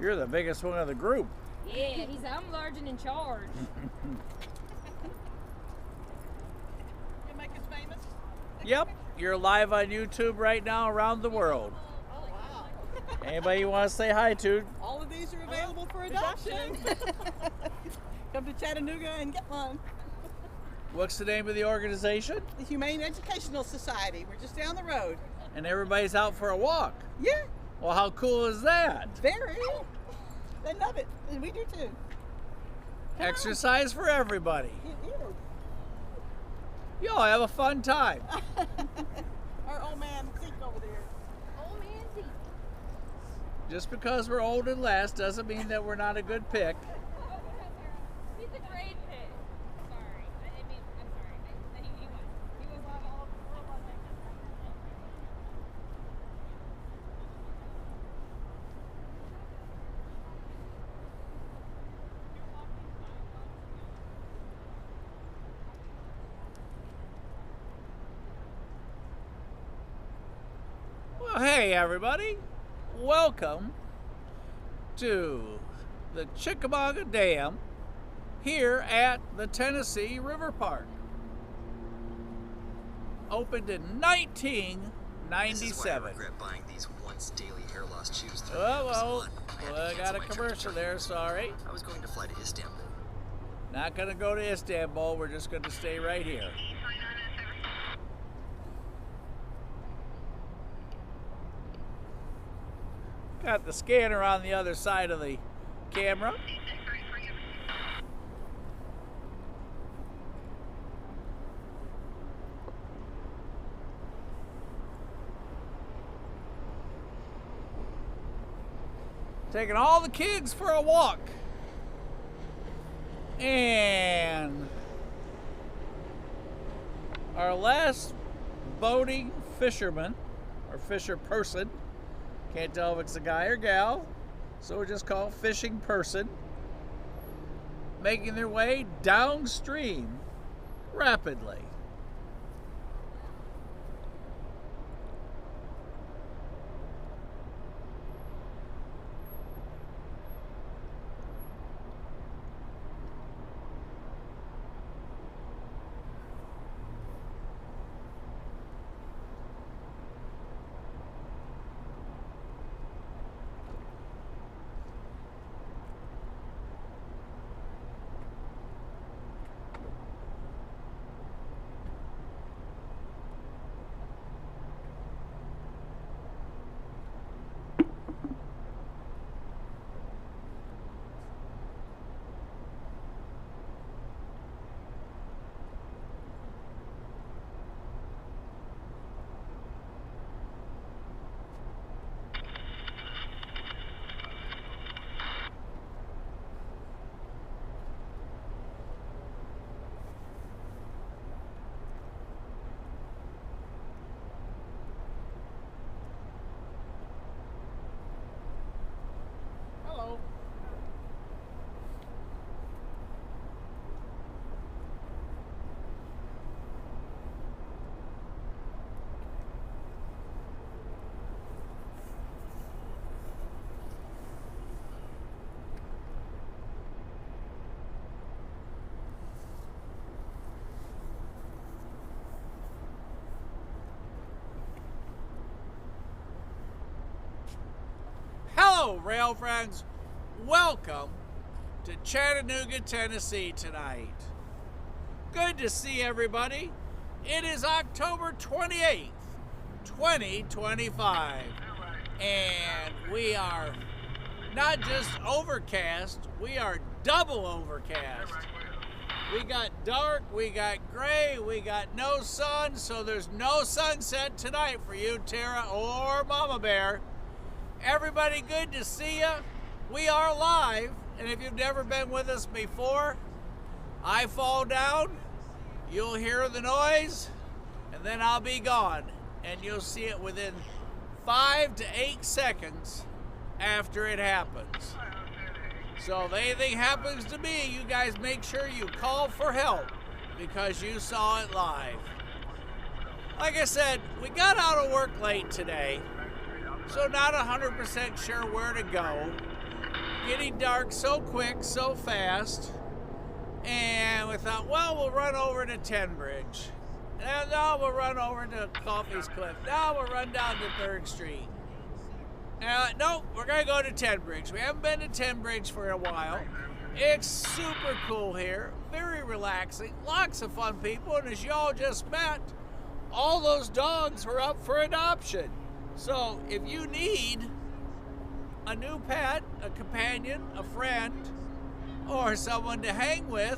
You're the biggest one of the group. Yeah, I'm large and in charge. You make us famous? Yep, you're live on YouTube right now around the world. Oh, wow. Anybody you want to say hi to? All of these are available for adoption. Come to Chattanooga and get one. What's the name of the organization? The Humane Educational Society. We're just down the road. And everybody's out for a walk. Yeah, Well, how cool is that? very. They love it, and we do too. Exercise for everybody. It is. Y'all have a fun time. Our old man Zeke over there. Old man Zeke. Just because we're old and last doesn't mean that we're not a good pick. He's a great pick. Sorry. I'm sorry. He was on all the world on that. Well, hey everybody. Welcome to the Chickamauga Dam here at the Tennessee River Park. Opened in 1997. This is why I regret buying these once daily hair loss shoes. through Oh, Amazon. I had to well, I got cancel a my trip commercial to there, Turkey. sorry. I was going to fly to Istanbul. Not gonna go to Istanbul, we're just gonna stay right here. Got the scanner on the other side of the camera. Taking all the kids for a walk. And our last boating fisherman, or fisher person, can't tell if it's a guy or gal, so we'll just call fishing person, making their way downstream rapidly. Hello. Hello, rail friends. Welcome to Chattanooga, Tennessee tonight. Good to see everybody. It is October 28th, 2025. And we are not just overcast, we are double overcast. We got dark, we got gray, we got no sun, so there's no sunset tonight for you, Tara or Mama Bear. Everybody, good to see you. We are live, and if you've never been with us before, I fall down, you'll hear the noise, and then I'll be gone, and you'll see it within 5 to 8 seconds after it happens. So if anything happens to me, you guys make sure you call for help because you saw it live. Like I said, we got out of work late today, so not 100% sure where to go. getting dark so quick, so fast. And we thought, well, we'll run over to Tennbridge. And now we'll run over to Coffee's Cliff. Now we'll run down to 3rd Street. Nope, we're going to go to Tennbridge. We haven't been to Tennbridge for a while. It's super cool here, very relaxing, lots of fun people, and as y'all just met, all those dogs were up for adoption. So if you need a new pet, a companion, a friend, or someone to hang with,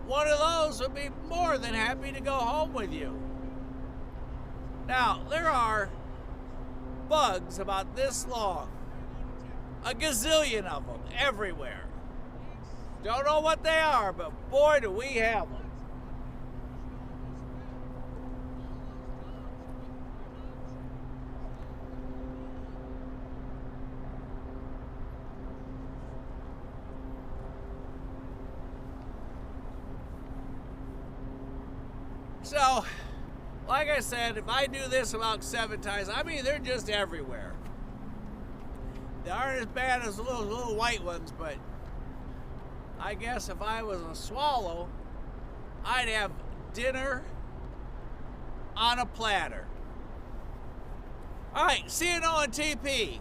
one of those would be more than happy to go home with you. Now, there are bugs about this long, a gazillion of them everywhere. Don't know what they are, but boy, do we have them. So, like I said, if I do this about 7 times, I mean, they're just everywhere. They aren't as bad as those little white ones, but I guess if I was a swallow, I'd have dinner on a platter. All right, CNO&TP,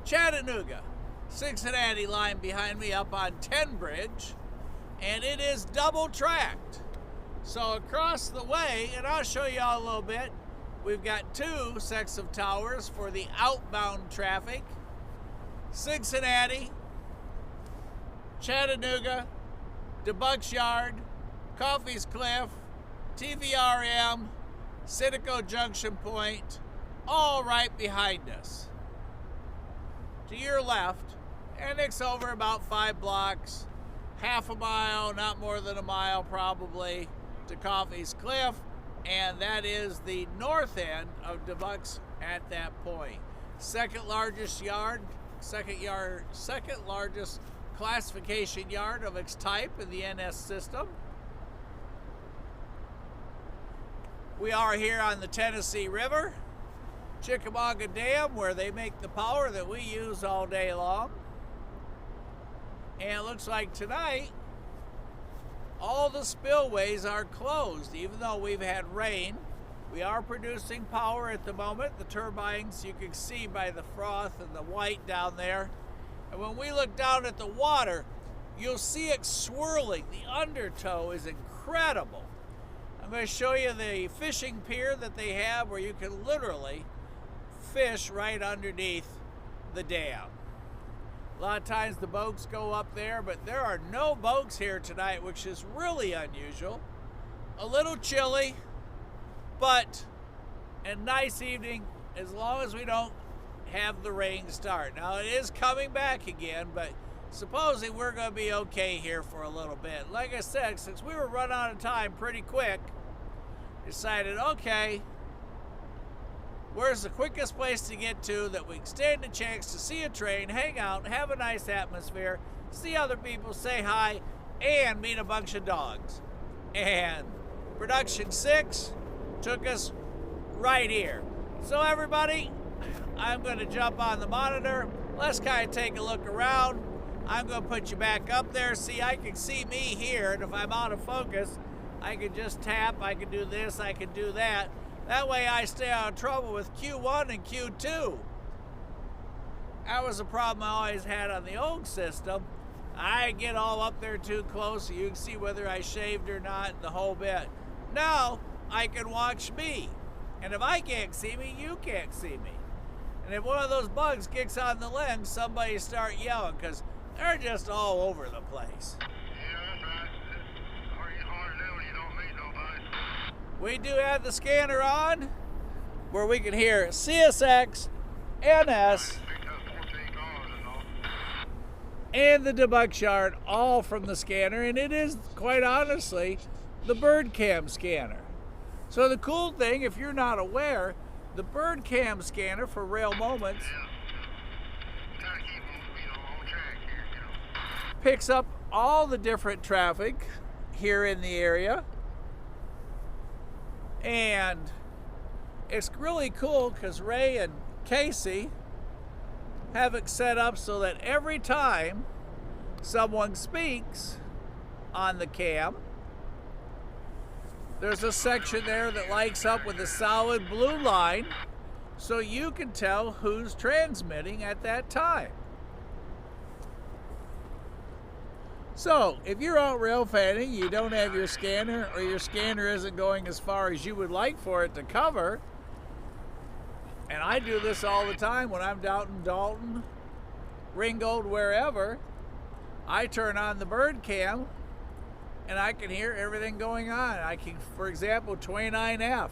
Chattanooga, Cincinnati line behind me up on Tennbridge, and it is double tracked. So across the way, and I'll show you all a little bit, we've got 2 sets of towers for the outbound traffic. Cincinnati, Chattanooga, DeBuck's Yard, Coffee's Cliff, TVRM, Citico Junction Point, all right behind us. To your left, and it's over about 5 blocks, half a mile, not more than a mile probably, to Coffee's Cliff, and that is the north end of DeBuck's at that point. Second largest yard, second largest classification yard of its type in the NS system. We are here on the Tennessee River, Chickamauga Dam, where they make the power that we use all day long. And it looks like tonight all the spillways are closed, even though we've had rain. We are producing power at the moment. The turbines, you can see by the froth and the white down there. And when we look down at the water, you'll see it swirling. The undertow is incredible. I'm going to show you the fishing pier that they have where you can literally fish right underneath the dam. A lot of times the boats go up there, but there are no boats here tonight, which is really unusual. A little chilly, but a nice evening as long as we don't have the rain start. Now it is coming back again, but supposedly we're going to be okay here for a little bit. Like I said, since we were running out of time pretty quick, decided, okay, where's the quickest place to get to that we can stand a chance to see a train, hang out, have a nice atmosphere, see other people, say hi, and meet a bunch of dogs. And production 6 took us right here. So everybody, I'm going to jump on the monitor. Let's kind of take a look around. I'm going to put you back up there. See, I can see me here, and if I'm out of focus, I can just tap, I can do this, I can do that. That way I stay out of trouble with Q1 and Q2. That was a problem I always had on the old system. I get all up there too close so you can see whether I shaved or not, the whole bit. Now, I can watch me. And if I can't see me, you can't see me. And if one of those bugs kicks on the lens, somebody start yelling, because they're just all over the place. We do have the scanner on, where we can hear CSX, NS, and the DeBuck's Yard, all from the scanner, and it is, quite honestly, the bird cam scanner. So the cool thing, if you're not aware, the bird cam scanner for Rail Moments picks up all the different traffic here in the area. And it's really cool because Ray and Casey have it set up so that every time someone speaks on the cam, there's a section there that lights up with a solid blue line so you can tell who's transmitting at that time. So, if you're out rail fanning, you don't have your scanner, or your scanner isn't going as far as you would like for it to cover, and I do this all the time when I'm down in Dalton, Ringgold, wherever, I turn on the bird cam and I can hear everything going on. I can, for example, 29F.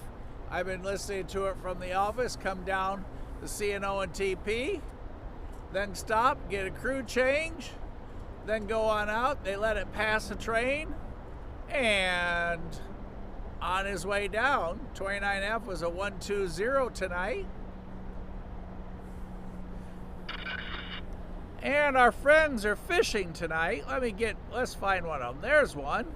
I've been listening to it from the office, come down the CNO&TP, then stop, get a crew change, then go on out. They let it pass a train, and on his way down, 29F was a 120 tonight. And our friends are fishing tonight. Let's find one of them. There's one.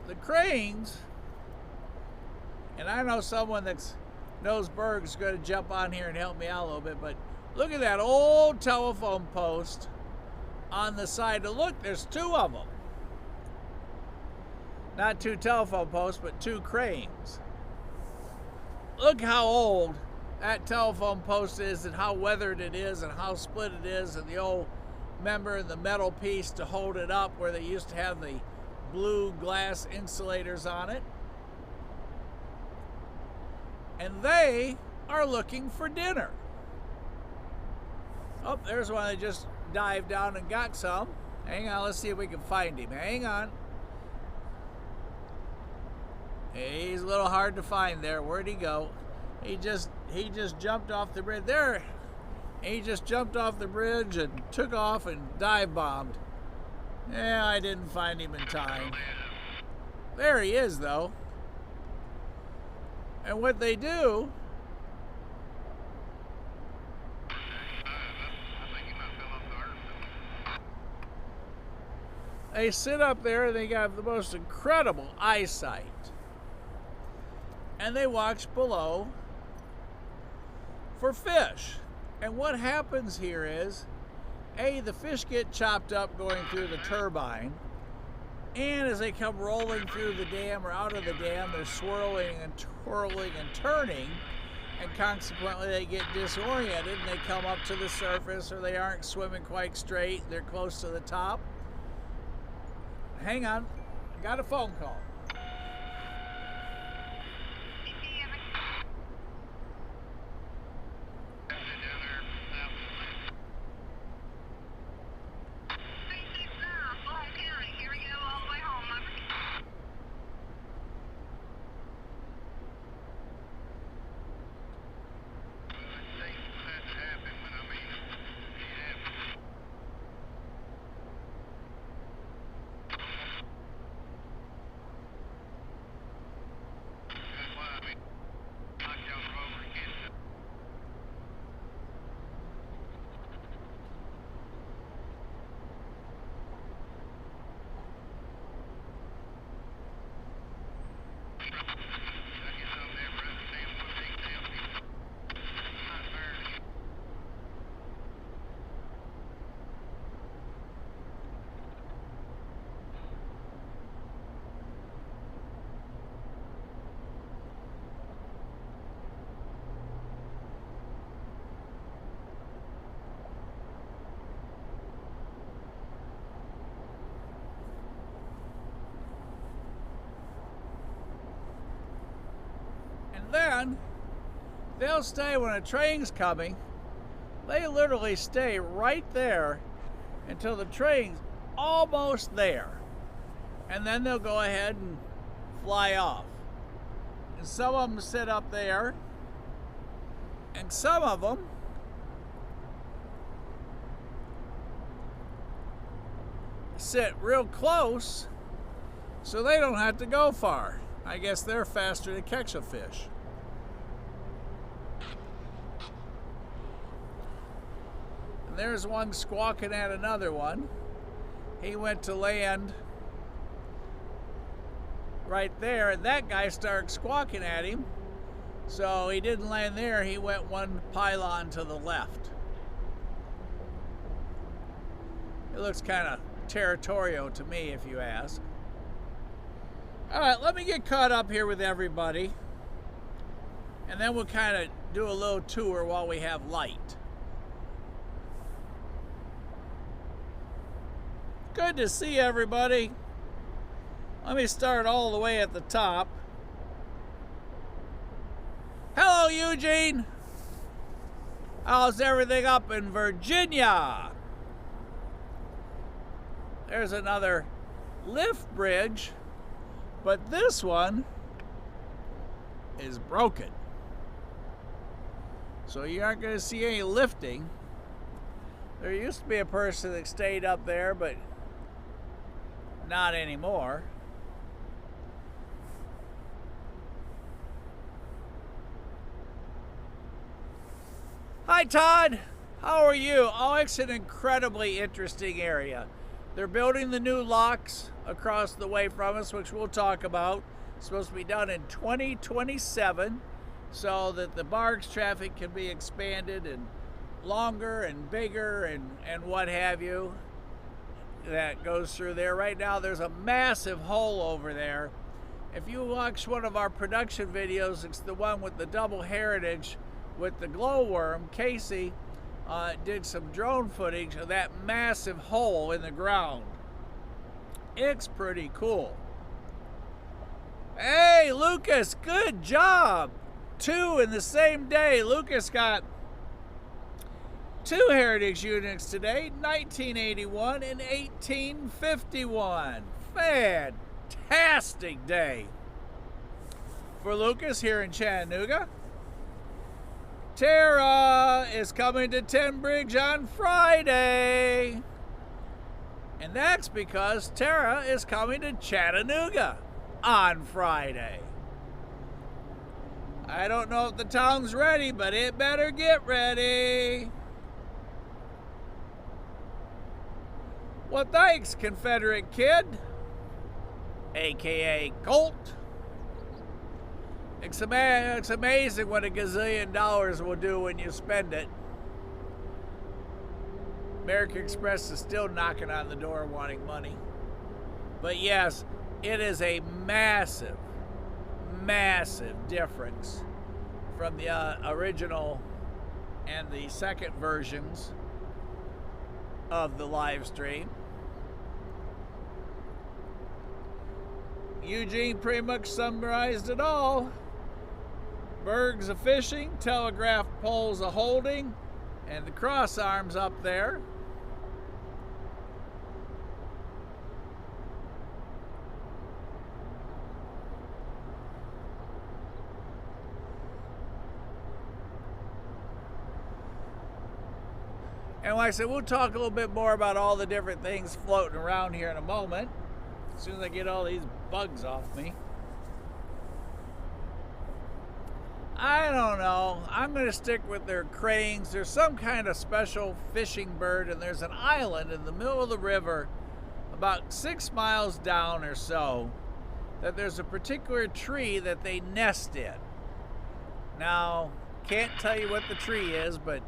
The cranes, and I know someone that knows Berg's going to jump on here and help me out a little bit, but look at that old telephone post on the side. Look, there's two of them. Not two telephone posts, but two cranes. Look how old that telephone post is, and how weathered it is, and how split it is, and the old, remember, the metal piece to hold it up where they used to have the blue glass insulators on it. And they are looking for dinner. Oh, there's one that just dived down and got some. Hang on, let's see if we can find him. Hang on. He's a little hard to find there. Where'd he go? He just jumped off the bridge there. He just jumped off the bridge and took off and dive bombed. Yeah, I didn't find him in time. There he is, though. And what they do, they sit up there and they got the most incredible eyesight. And they watch below for fish. And what happens here is, the fish get chopped up going through the turbine, and as they come rolling through the dam or out of the dam, they're swirling and twirling and turning, and consequently they get disoriented and they come up to the surface, or they aren't swimming quite straight, they're close to the top. Hang on, I got a phone call. Then they'll stay when a train's coming. They literally stay right there until the train's almost there, and then they'll go ahead and fly off. And some of them sit up there, and some of them sit real close so they don't have to go far. I guess they're faster to catch a fish. There's one squawking at another one. he went to land right there, and that guy started squawking at him. So he didn't land there, he went one pylon to the left. It looks kind of territorial to me, if you ask. All right, let me get caught up here with everybody, and then we'll kind of do a little tour while we have light. Good to see everybody. Let me start all the way at the top. Hello, Eugene. How's everything up in Virginia? There's another lift bridge, but this one is broken. So you aren't going to see any lifting. There used to be a person that stayed up there, but not anymore. Hi, Todd. How are you? Oh, it's an incredibly interesting area. They're building the new locks across the way from us, which we'll talk about. It's supposed to be done in 2027 so that the barge traffic can be expanded and longer and bigger and what have you that goes through there. Right now there's a massive hole over there. If you watch one of our production videos, it's the one with the double heritage with the glowworm. Casey did some drone footage of that massive hole in the ground. It's pretty cool. Hey, Lucas, good job. 2 in the same day. Lucas got 2 heritage units today, 1981 and 1851. Fantastic day for Lucas here in Chattanooga. Tara is coming to Tennbridge on Friday. And that's because Tara is coming to Chattanooga on Friday. I don't know if the town's ready, but it better get ready. Well, thanks, Confederate Kid, aka Colt. It's amazing what $1 gazillion will do when you spend it. American Express is still knocking on the door wanting money. But yes, it is a massive, massive difference from the original and the second versions of the live stream. Eugene pretty much summarized it all. Bergs a fishing, telegraph poles a holding, and the cross arms up there. And like I said, we'll talk a little bit more about all the different things floating around here in a moment, as soon as I get all these bugs off me. I don't know. I'm going to stick with their cranes. There's some kind of special fishing bird, and there's an island in the middle of the river about 6 miles down or so that there's a particular tree that they nest in. Now, can't tell you what the tree is, but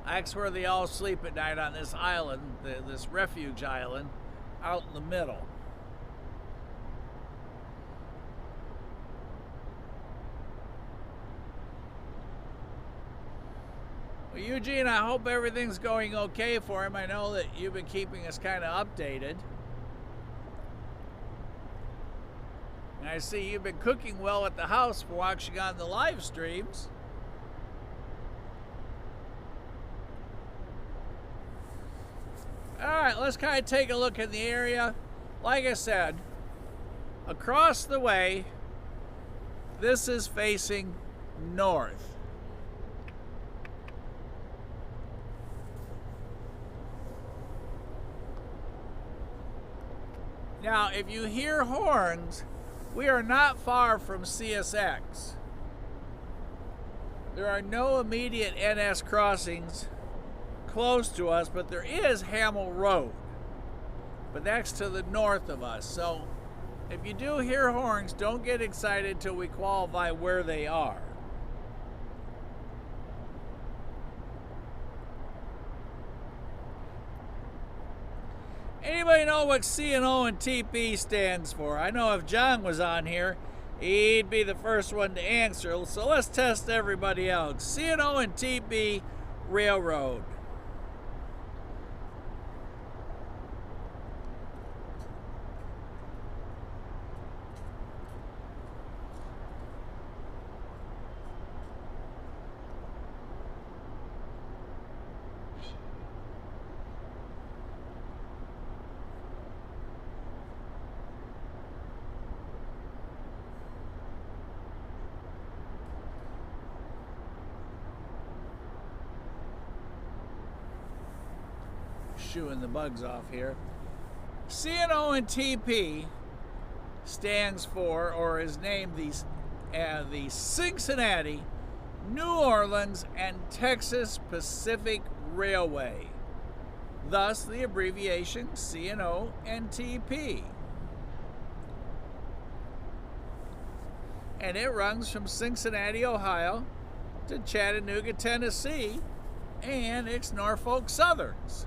that's where they all sleep at night on this island, this refuge island, out in the middle. Well, Eugene, I hope everything's going okay for him. I know that you've been keeping us kind of updated. And I see you've been cooking well at the house for watching on the live streams. All right, let's kind of take a look at the area. Like I said, across the way, this is facing north. Now, if you hear horns, we are not far from CSX. There are no immediate NS crossings close to us, but there is Hamel Road. but that's to the north of us. So if you do hear horns, don't get excited till we qualify where they are. Anybody know what CNO&TP stands for? I know if John was on here, he'd be the first one to answer. So let's test everybody else. CNO&TP Railroad. Shooing the bugs off here. CNO&TP stands for, or is named the Cincinnati, New Orleans, and Texas Pacific Railway. Thus the abbreviation CNO&TP. And it runs from Cincinnati, Ohio to Chattanooga, Tennessee, and it's Norfolk Southern's.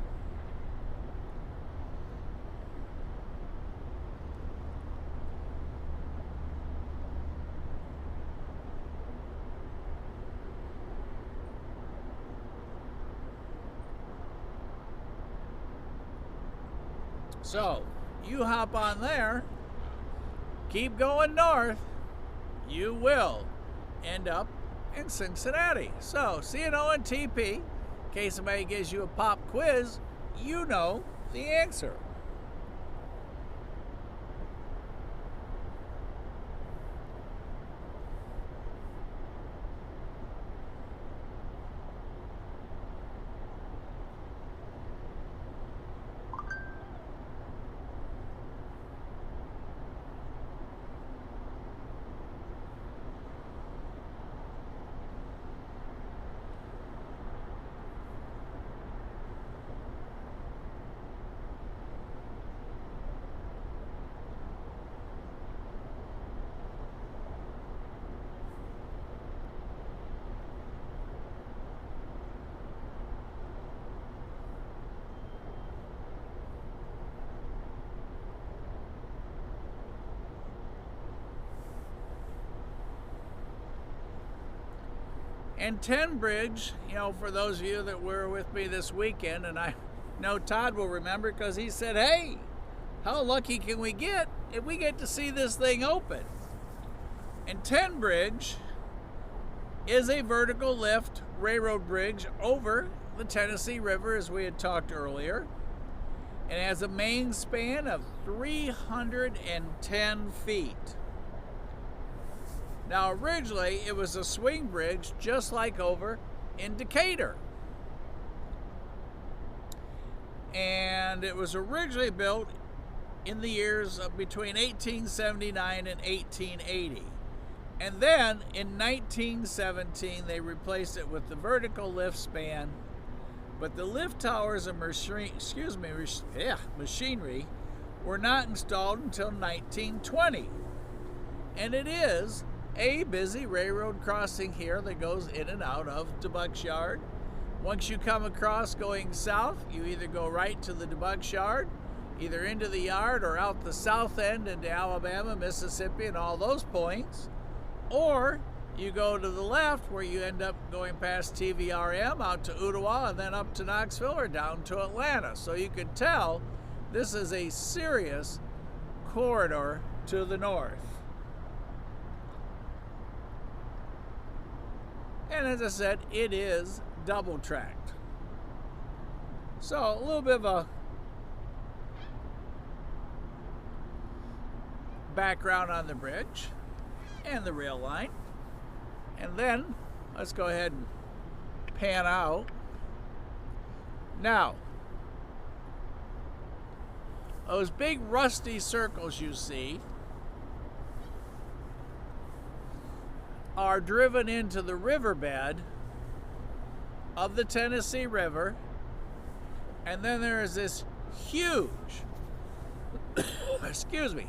So, you hop on there, keep going north, you will end up in Cincinnati. So, CNO&TP, in case somebody gives you a pop quiz, you know the answer. And Tennbridge, you know, for those of you that were with me this weekend, and I know Todd will remember because he said, hey, how lucky can we get if we get to see this thing open? And Tennbridge is a vertical lift railroad bridge over the Tennessee River, as we had talked earlier. It has a main span of 310 feet. Now, originally, it was a swing bridge just like over in Decatur. And it was originally built in the years of between 1879 and 1880. And then, in 1917, they replaced it with the vertical lift span. But the lift towers and machinery were not installed until 1920. And it is a busy railroad crossing here that goes in and out of DeBuck's Yard. Once you come across going south, you either go right to the DeBuck's Yard, either into the yard or out the south end into Alabama, Mississippi, and all those points. Or you go to the left where you end up going past TVRM out to Ottawa and then up to Knoxville or down to Atlanta. So you can tell this is a serious corridor to the north. And as I said, it is double tracked. So a little bit of a background on the bridge and the rail line. And then let's go ahead and pan out. Now, those big rusty circles you see are driven into the riverbed of the Tennessee River, and then there is this huge excuse me,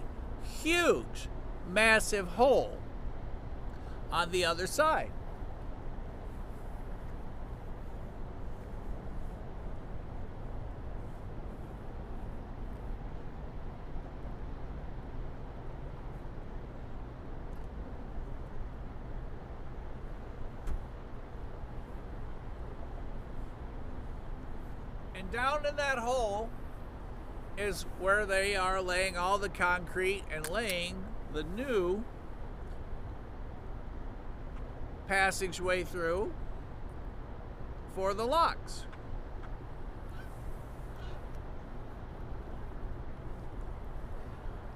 huge, massive hole on the other side. And down in that hole is where they are laying all the concrete and laying the new passageway through for the locks.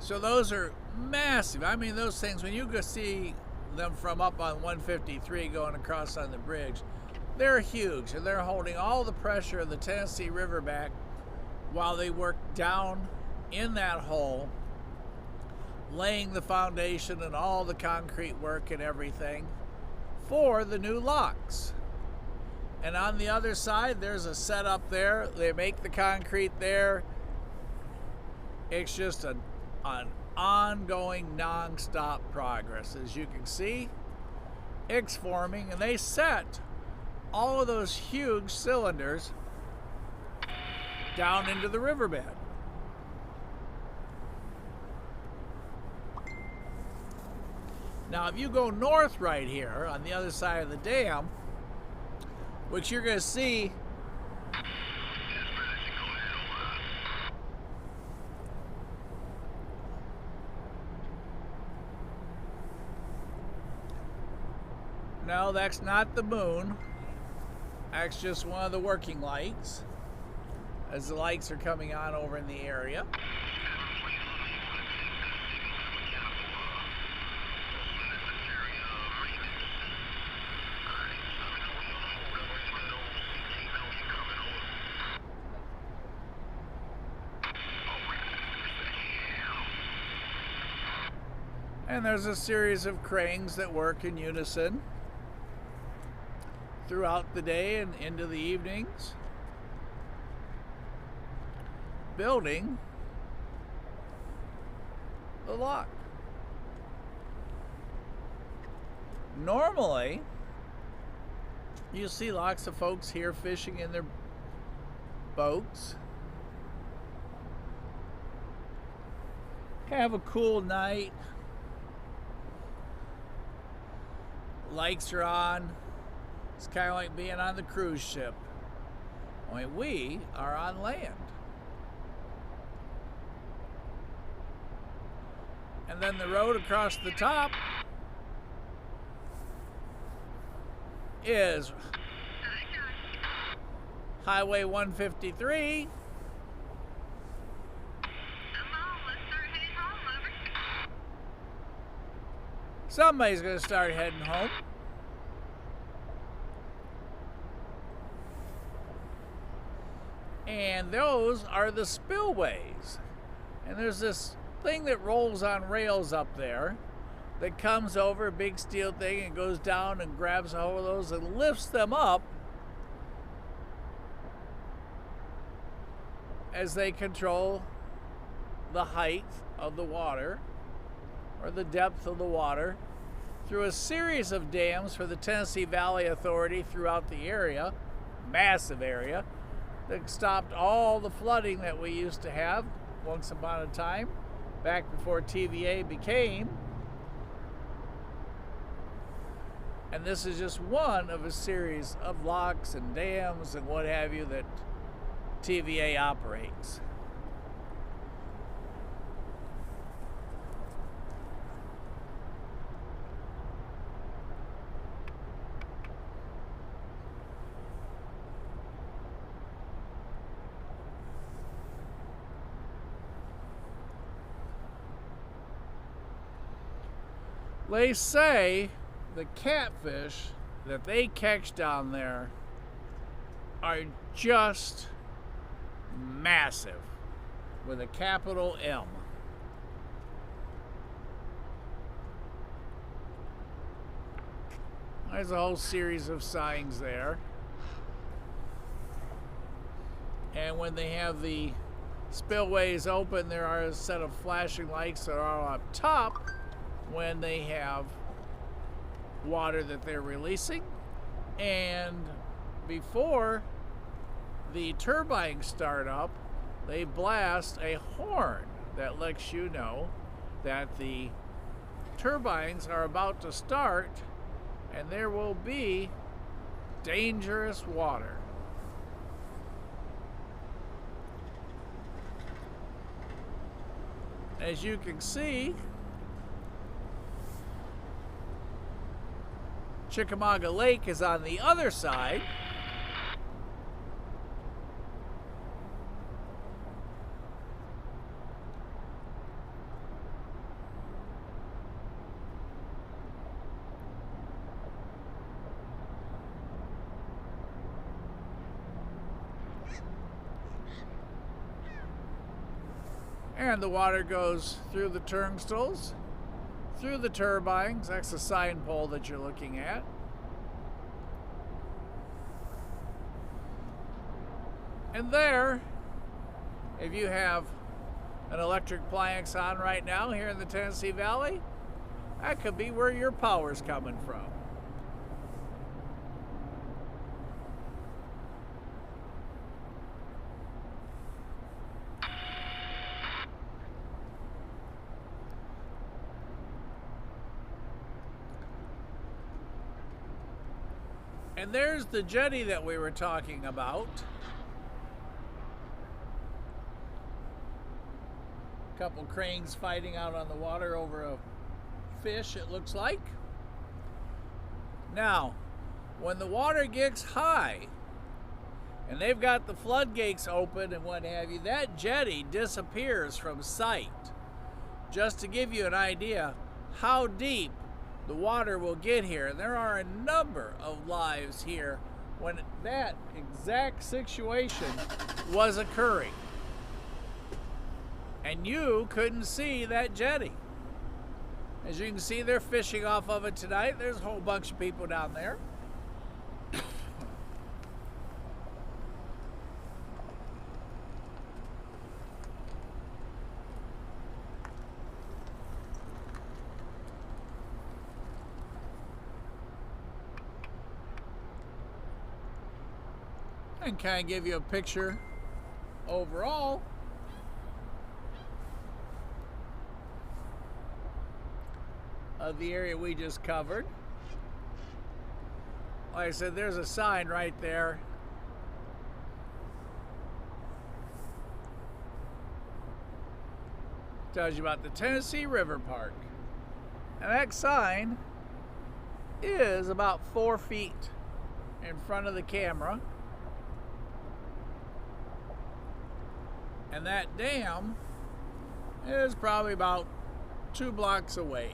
So those are massive. I mean, those things, when you go see them from up on 153 going across on the bridge, they're huge, and they're holding all the pressure of the Tennessee River back while they work down in that hole, laying the foundation and all the concrete work and everything for the new locks. And on the other side, there's a setup there. They make the concrete there. It's just an ongoing, non-stop progress. As you can see, it's forming, and they set all of those huge cylinders down into the riverbed. Now, if you go north right here on the other side of the dam, which you're going to see no, that's not the moon. That's just one of the working lights as the lights are coming on over in the area. And there's a series of cranes that work in unison throughout the day and into the evenings, building the lock. Normally, you see lots of folks here fishing in their boats, have a cool night, lights are on. It's kind of like being on the cruise ship. Only we are on land. And then the road across the top is Highway 153. Somebody's going to start heading home. And those are the spillways. And there's this thing that rolls on rails up there that comes over, a big steel thing, and goes down and grabs a hold of those and lifts them up as they control the height of the water or the depth of the water through a series of dams for the Tennessee Valley Authority throughout the area, massive area, that stopped all the flooding that we used to have once upon a time, back before TVA became. And this is just one of a series of locks and dams and what have you that TVA operates. They say the catfish that they catch down there are just massive, with a capital M. There's a whole series of signs there. And when they have the spillway is open, there are a set of flashing lights that are up top when they have water that they're releasing. And before the turbines start up, they blast a horn that lets you know that the turbines are about to start and there will be dangerous water. As you can see, Chickamauga Lake is on the other side. And the water goes through the turnstiles, through the turbines. That's the sign pole that you're looking at. And there, if you have an electric appliance on right now here in the Tennessee Valley, that could be where your power's coming from. And there's the jetty that we were talking about. A couple cranes fighting out on the water over a fish, it looks like. Now, when the water gets high and they've got the floodgates open and what have you, that jetty disappears from sight. Just to give you an idea how deep the water will get here. And there are a number of lives here when that exact situation was occurring. And you couldn't see that jetty. As you can see, they're fishing off of it tonight. There's a whole bunch of people down there. And kind of give you a picture overall of the area we just covered. Like I said, there's a sign right there. Tells you about the Tennessee River Park. And that sign is about 4 feet in front of the camera. And that dam is probably about 2 blocks away.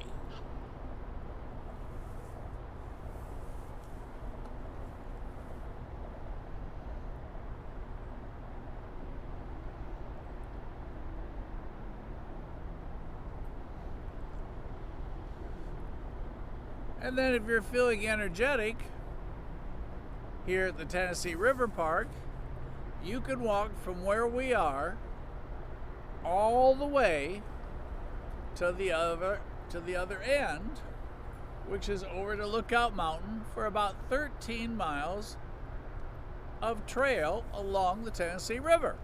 And then if you're feeling energetic here at the Tennessee River Park, you can walk from where we are all the way to the other end, which is over to Lookout Mountain, for about 13 miles of trail along the Tennessee River.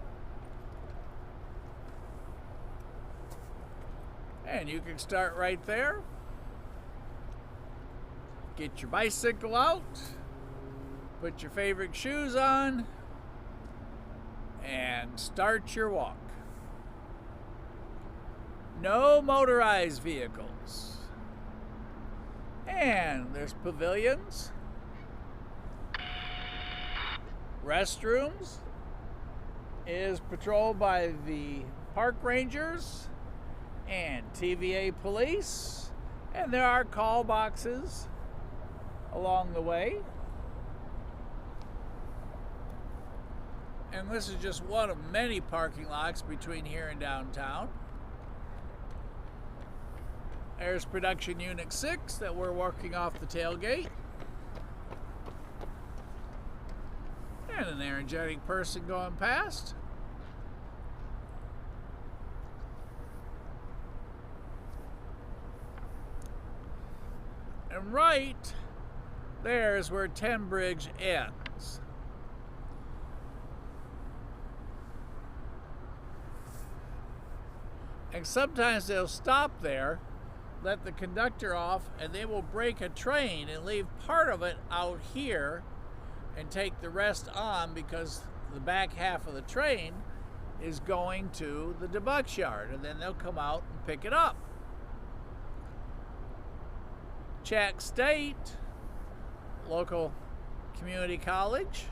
And you can start right there, get your bicycle out, put your favorite shoes on, and start your walk. No motorized vehicles. And there's pavilions, restrooms, is patrolled by the park rangers and TVA police, and there are call boxes along the way. And this is just one of many parking lots between here and downtown. There's Production Unit 6 that we're working off the tailgate. And an energetic person going past. And right there is where Tennbridge ends. And sometimes they'll stop there, let the conductor off, and they will break a train and leave part of it out here and take the rest on, because the back half of the train is going to the debug yard, and then they'll come out and pick it up. Czech State, local community college,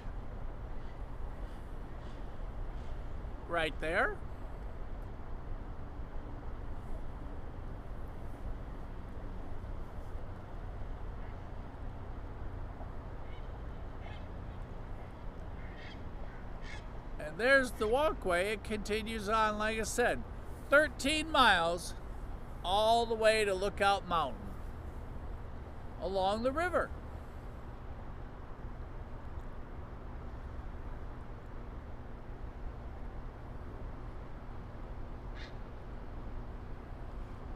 right there. And there's the walkway. It continues on, like I said, 13 miles all the way to Lookout Mountain along the river.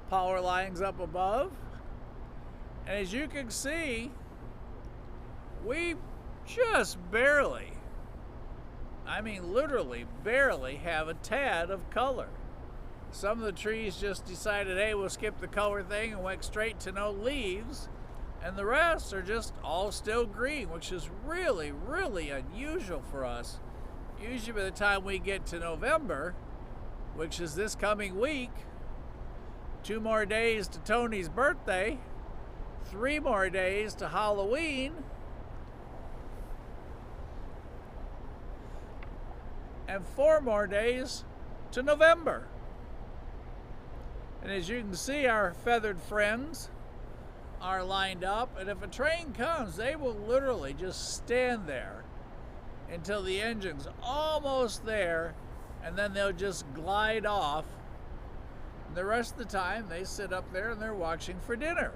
Power lines up above. And as you can see, we just barely, I mean literally barely, have a tad of color. Some of the trees just decided, hey, we'll skip the color thing and went straight to no leaves. And the rest are just all still green, which is really, really unusual for us. Usually by the time we get to November, which is this coming week, 2 more days to Tony's birthday, 3 more days to Halloween, and 4 more days to November. And as you can see, our feathered friends are lined up, and if a train comes, they will literally just stand there until the engine's almost there, and then they'll just glide off. And the rest of the time, they sit up there and they're watching for dinner.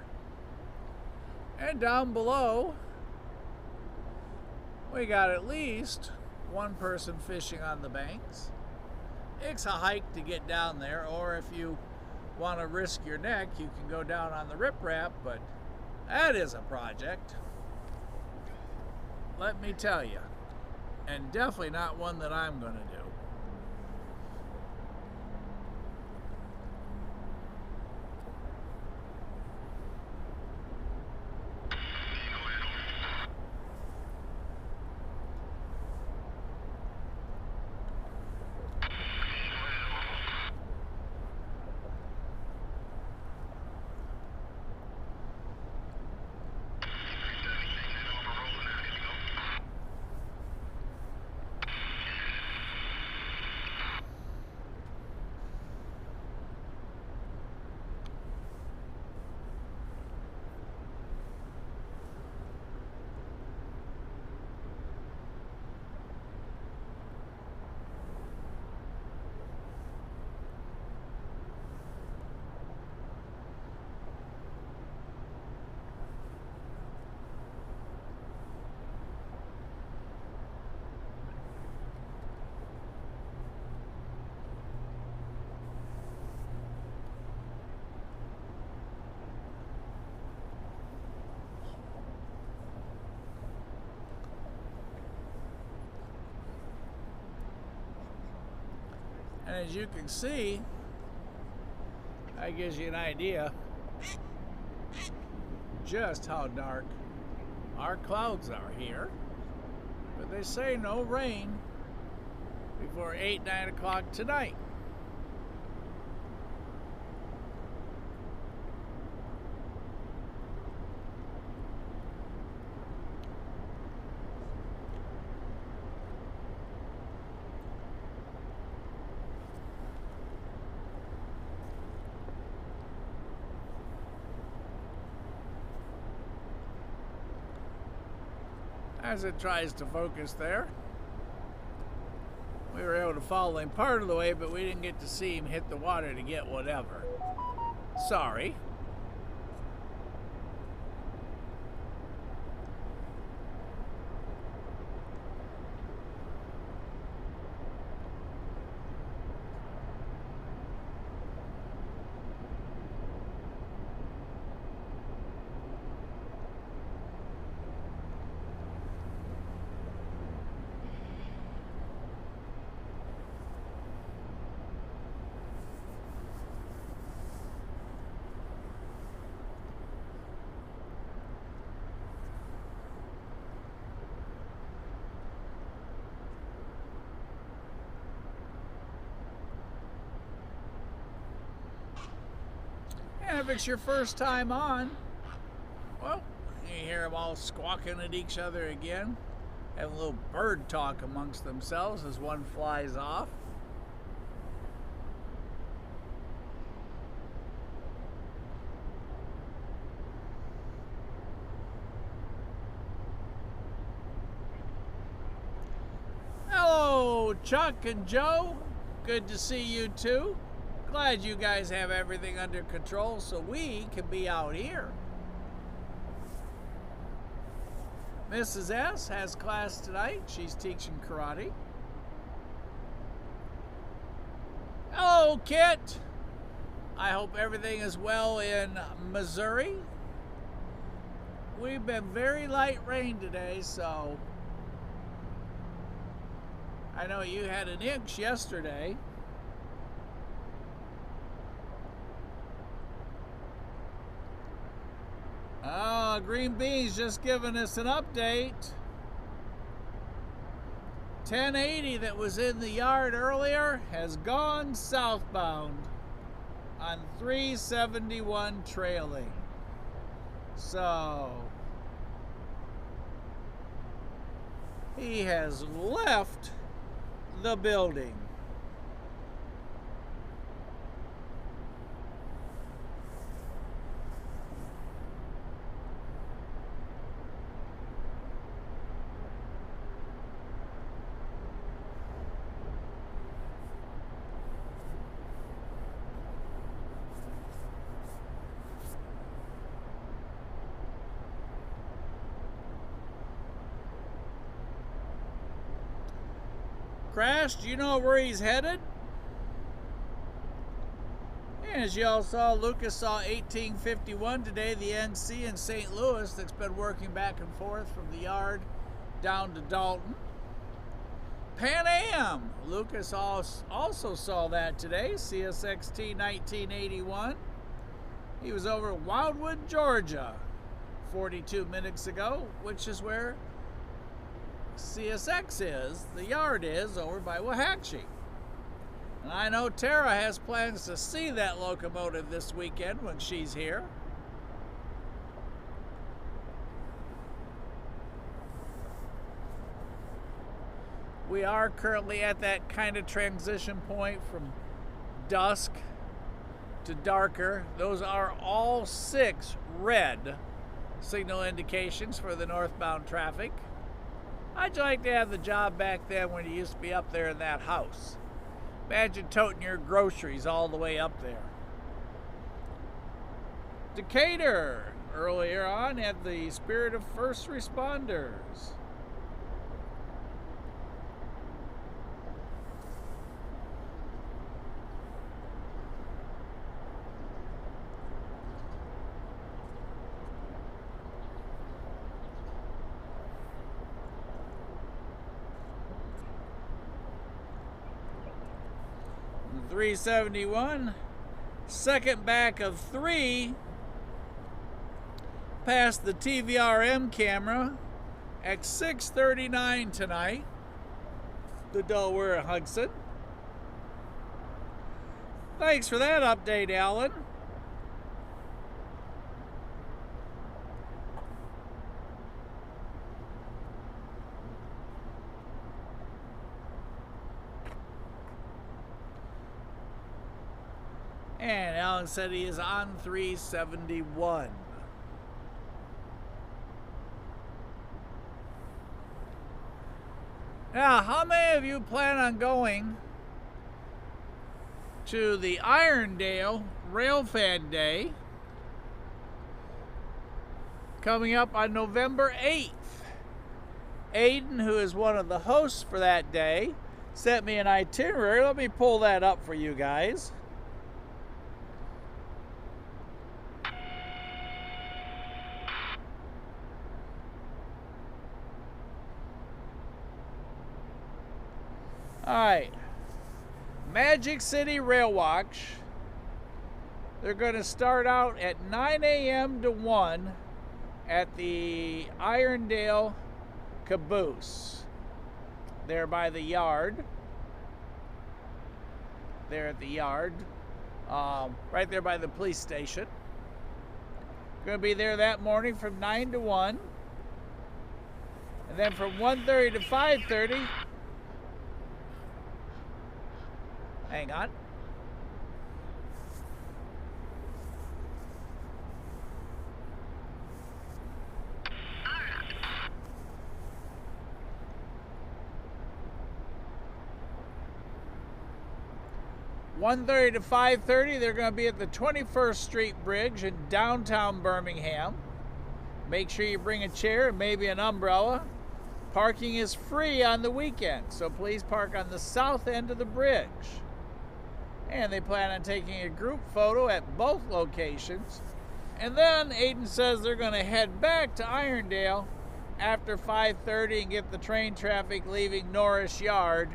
And down below, we got at least 1 person fishing on the banks. It's a hike to get down there, or if you want to risk your neck, you can go down on the riprap, but that is a project, let me tell you, and definitely not one that I'm going to do. And as you can see, that gives you an idea just how dark our clouds are here. But they say no rain before 8, 9 o'clock tonight. As it tries to focus there. We were able to follow him part of the way, but we didn't get to see him hit the water to get whatever. Sorry. And if it's your first time on, well, you hear them all squawking at each other again, having a little bird talk amongst themselves as one flies off. Hello, Chuck and Joe. Good to see you too. Glad you guys have everything under control so we can be out here. Mrs. S has class tonight. She's teaching karate. Hello, Kit. I hope everything is well in Missouri. We've been very light rain today, so I know you had an inch yesterday. Green Bean's just giving us an update. 1080 that was in the yard earlier has gone southbound on 371 trailing. So he has left the building. Crash, do you know where he's headed? And as you all saw, Lucas saw 1851 today, the NC in St. Louis that's been working back and forth from the yard down to Dalton. Pan Am, Lucas also saw that today, CSXT 1981. He was over Wildwood, Georgia 42 minutes ago, which is where CSX is, the yard is, over by Waxahachie. And I know Tara has plans to see that locomotive this weekend when she's here. We are currently at that kind of transition point from dusk to darker. Those are all 6 red signal indications for the northbound traffic. How'd you like to have the job back then when you used to be up there in that house? Imagine toting your groceries all the way up there. Decatur, earlier on, had the spirit of first responders. .371, second back of 3, past the TVRM camera at 6:39 tonight, the Delaware Hudson. Thanks for that update, Alan. And Alan said he is on 371. Now, how many of you plan on going to the Irondale Railfan Day coming up on November 8th? Aiden, who is one of the hosts for that day, sent me an itinerary. Let me pull that up for you guys. All right, Magic City Rail Watch. They're going to start out at 9 a.m. to 1 at the Irondale Caboose. There by the yard. There at the yard. Right there by the police station. Going to be there that morning from 9 to 1. And then from 1:30 to 5:30. Hang on. One 1:30 to 5:30, they're going to be at the 21st Street Bridge in downtown Birmingham. Make sure you bring a chair and maybe an umbrella. Parking is free on the weekend, so please park on the south end of the bridge. And they plan on taking a group photo at both locations. And then Aiden says they're going to head back to Irondale after 5:30 and get the train traffic leaving Norris Yard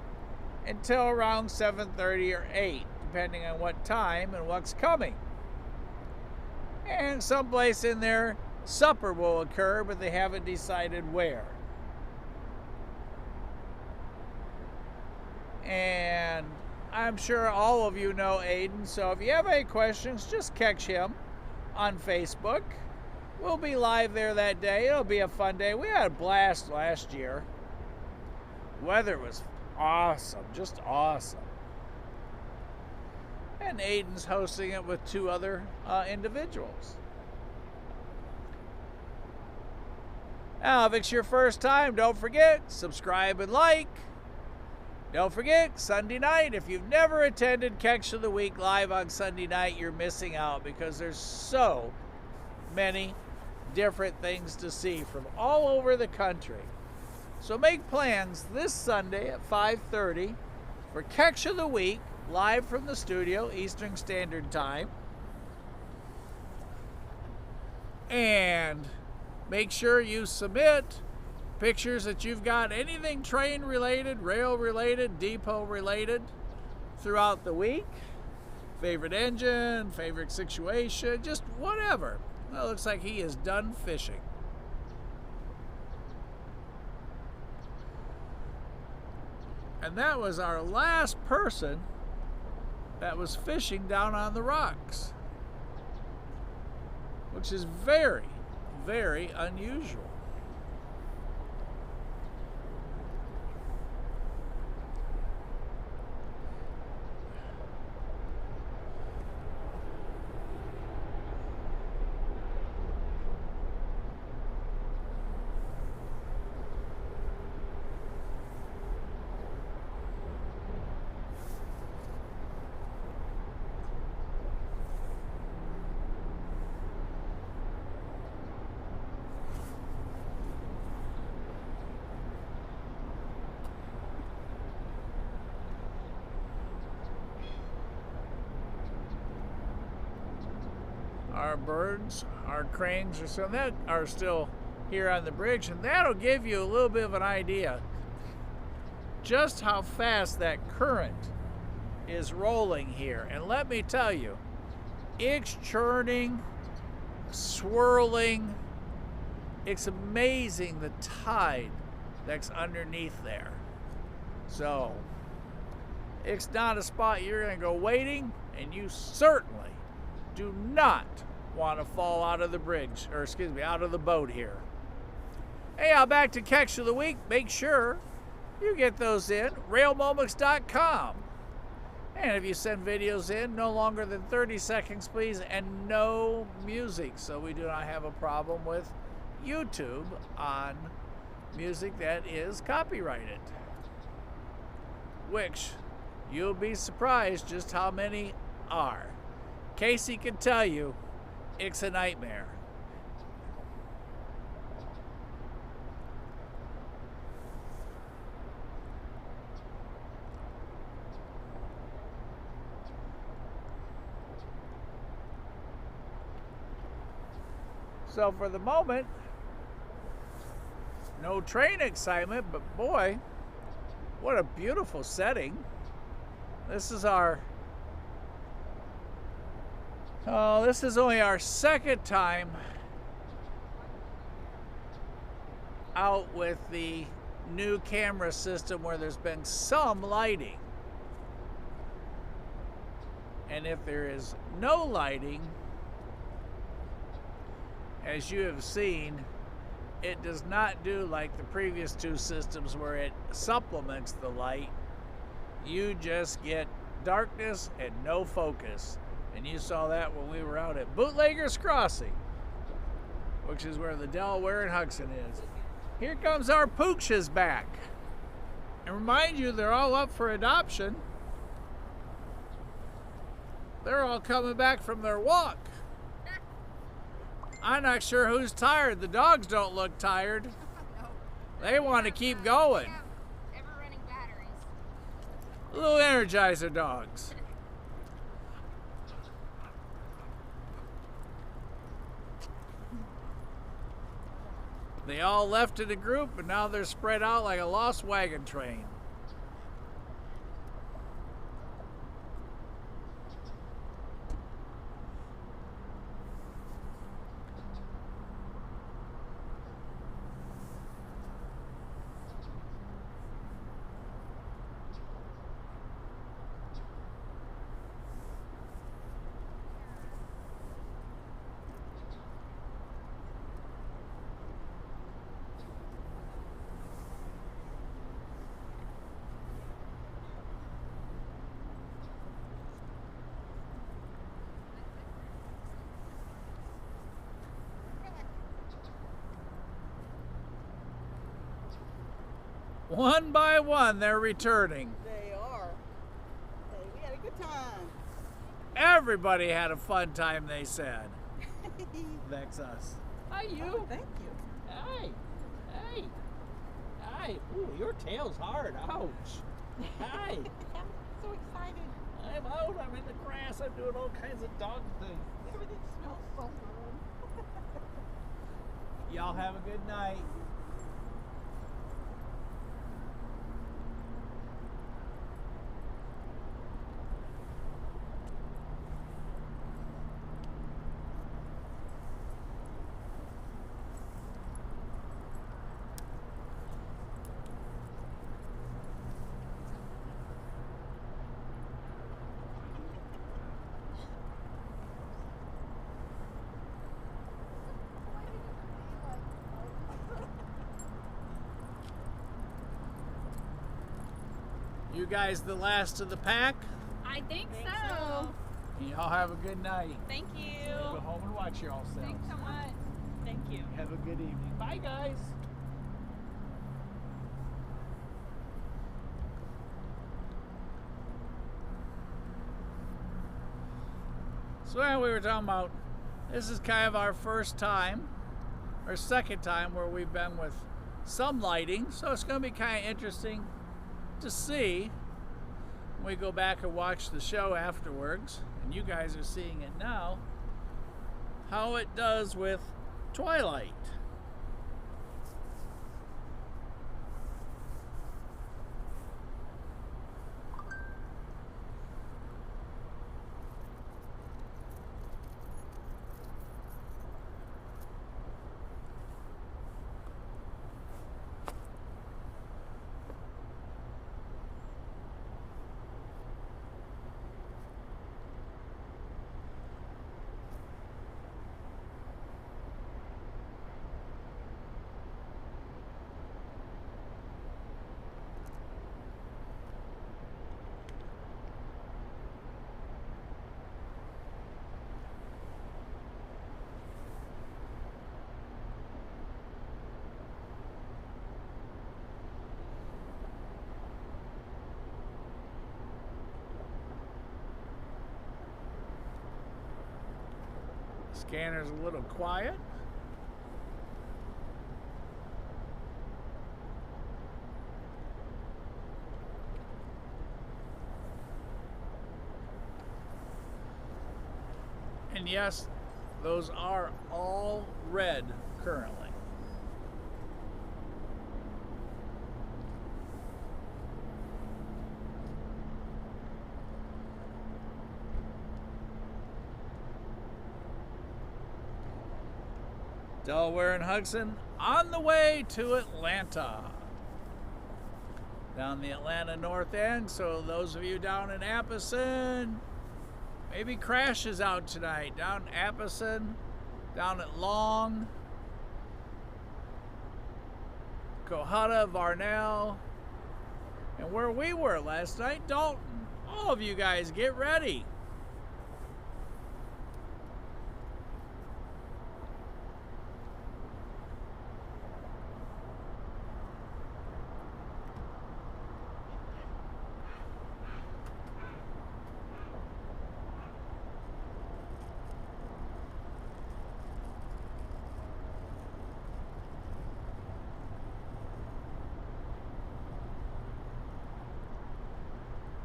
until around 7:30 or 8, depending on what time and what's coming. And someplace in there, supper will occur, but they haven't decided where. And I'm sure all of you know Aiden, so if you have any questions, just catch him on Facebook. We'll be live there that day. It'll be a fun day. We had a blast last year. Weather was awesome, just awesome. And Aiden's hosting it with 2 other individuals. Now, if it's your first time, don't forget, subscribe and like. Don't forget, Sunday night, if you've never attended Catch of the Week live on Sunday night, you're missing out because there's so many different things to see from all over the country. So make plans this Sunday at 5:30 for Catch of the Week, live from the studio, Eastern Standard Time. And make sure you submit pictures that you've got anything train related, rail related, depot related throughout the week. Favorite engine, favorite situation, just whatever. Well, it looks like he is done fishing. And that was our last person that was fishing down on the rocks, which is very, very unusual. Our birds, our cranes are still here on the bridge, and that'll give you a little bit of an idea just how fast that current is rolling here. And let me tell you, it's churning, swirling. It's amazing the tide that's underneath there. So it's not a spot you're going to go wading, and you certainly do not want to fall out of the bridge, or excuse me, out of the boat here. Hey, back to Catch of the Week. Make sure you get those in, railmoments.com. And if you send videos in, no longer than 30 seconds, please, and no music, so we do not have a problem with YouTube on music that is copyrighted. Which, you'll be surprised just how many are. Casey can tell you, it's a nightmare. So for the moment, no train excitement, but boy, what a beautiful setting. This is this is only our second time out with the new camera system where there's been some lighting. And if there is no lighting, as you have seen, it does not do like the previous two systems where it supplements the light. You just get darkness and no focus. And you saw that when we were out at Bootleggers Crossing, which is where the Delaware and Hudson is. Here comes our pooches back. And remind you, they're all up for adoption. They're all coming back from their walk. I'm not sure who's tired. The dogs don't look tired. They want to keep going. Ever-running batteries. Little Energizer dogs. They all left in a group, and now they're spread out like a lost wagon train. One by one, they're returning. They are. Hey, we had a good time. Everybody had a fun time, they said. Vex us. Hi, you. Oh, thank you. Hi. Hey. Hi. Ooh, your tail's hard. Ouch. Hi. I'm so excited. I'm out. I'm in the grass. I'm doing all kinds of dog things. Everything smells so good. Y'all have a good night. You guys the last of the pack? I think Think so. so. Y'all have a good night. Thank you. Go home and watch yourselves. Thanks so much. Thank you. Have a good evening. Bye, guys. So yeah, we were talking about, this is kind of our first time, or second time, where we've been with some lighting. So it's going to be kind of interesting to see when we go back and watch the show afterwards, and you guys are seeing it now, how it does with twilight. Scanner's a little quiet. And yes, those are all red currently. Delaware and Hudson on the way to Atlanta. Down the Atlanta North End, so those of you down in Appleton, maybe Crash is out tonight. Down in Appleton, down at Long, Cohutta, Varnell, and where we were last night, Dalton. All of you guys, get ready.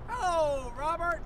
Hello, Robert.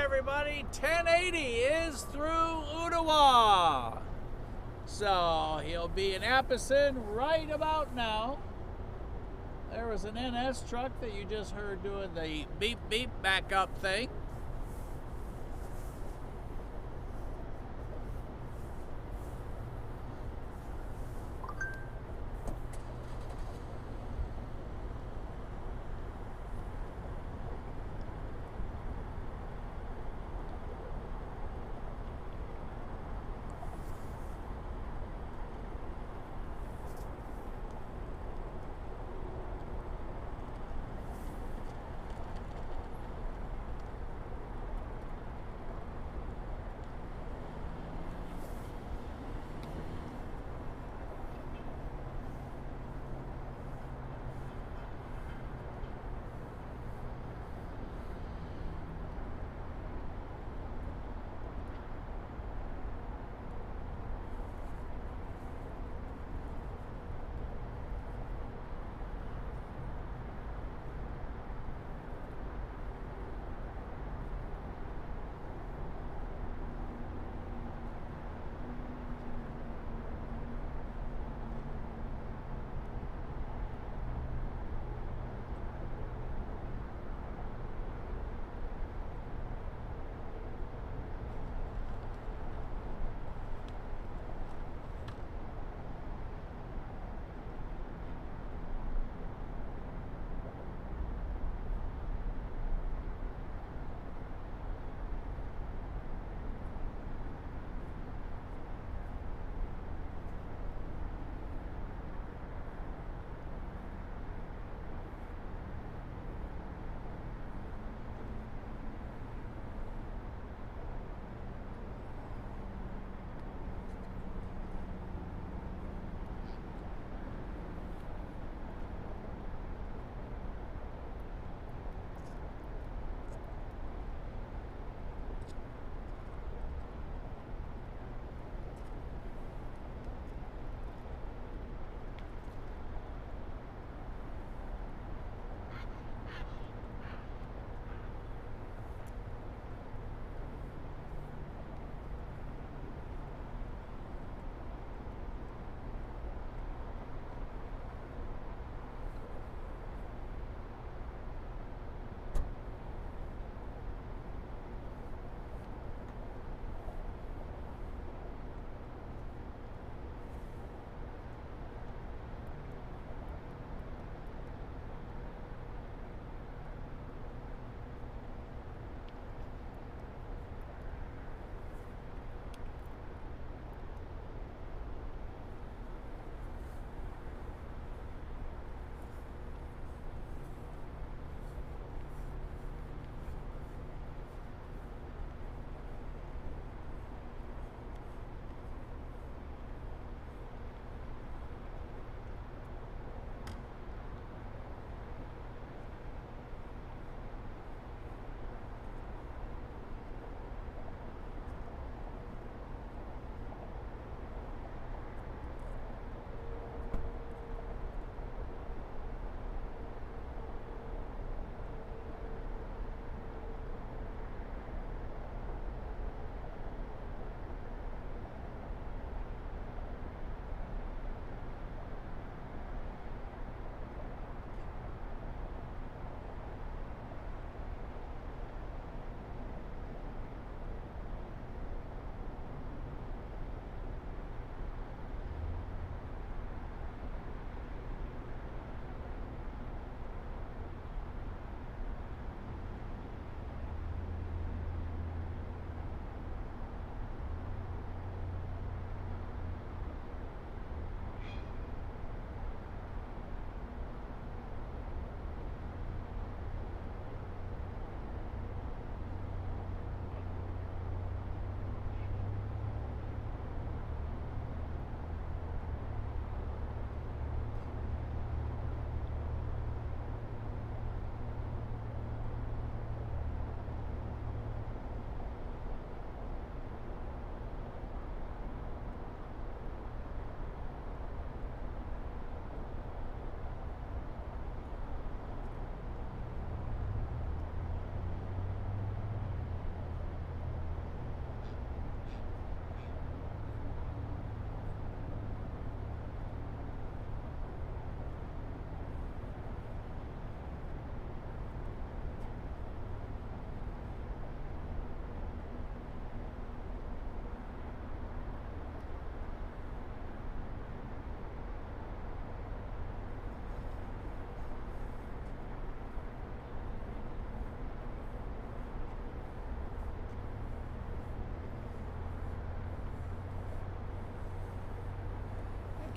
Everybody, 1080 is through Ottawa. So he'll be in Appleton right about now. There was an NS truck that you just heard doing the beep beep backup thing.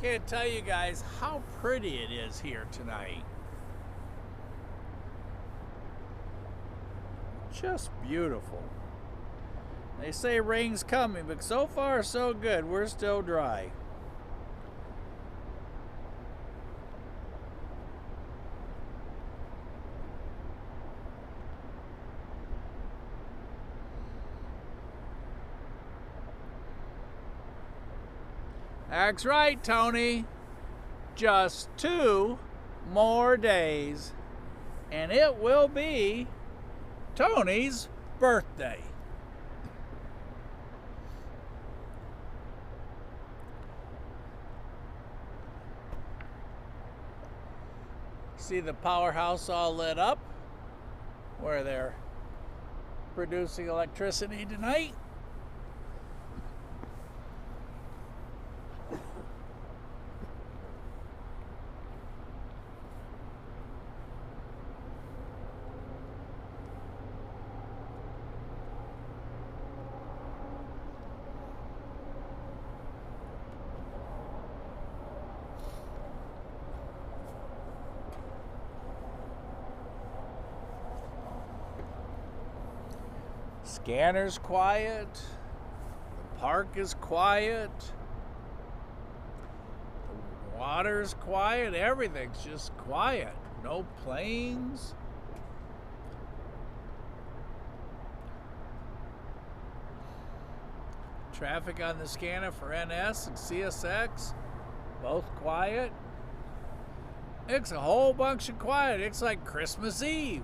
Can't tell you guys how pretty it is here tonight. Just beautiful. They say rain's coming, but so far so good. We're still dry. That's right, Tony. Just 2 more days, and it will be Tony's birthday. See the powerhouse all lit up where they're producing electricity tonight. Scanner's quiet, the park is quiet, the water's quiet, everything's just quiet. No planes. Traffic on the scanner for NS and CSX, both quiet. It's a whole bunch of quiet. It's like Christmas Eve.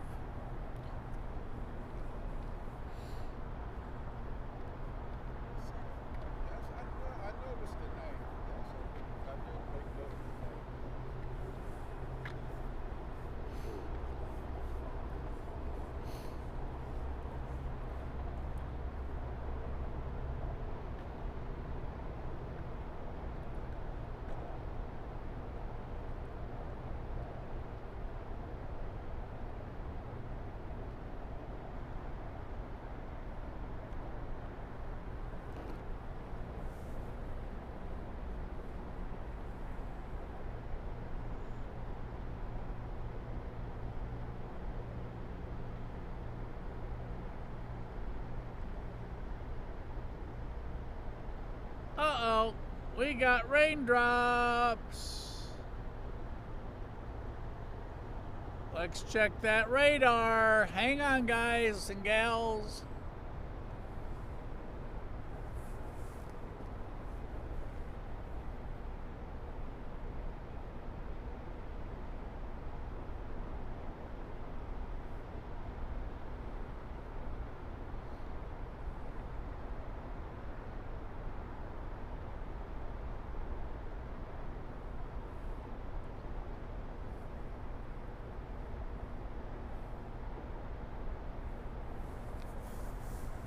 Uh-oh, we got raindrops. Let's check that radar. Hang on, guys and gals.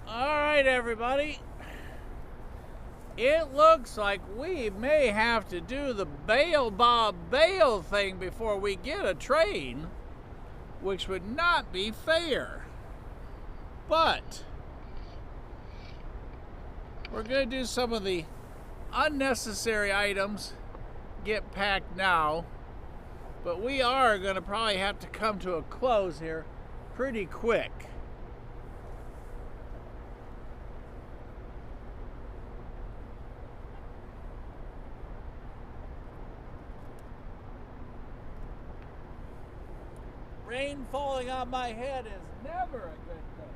Alright, everybody. It looks like we may have to do the bail Bob bail thing before we get a train, which would not be fair. But we're going to do some of the unnecessary items, get packed now, but we are going to probably have to come to a close here pretty quick. Rain falling on my head is never a good thing.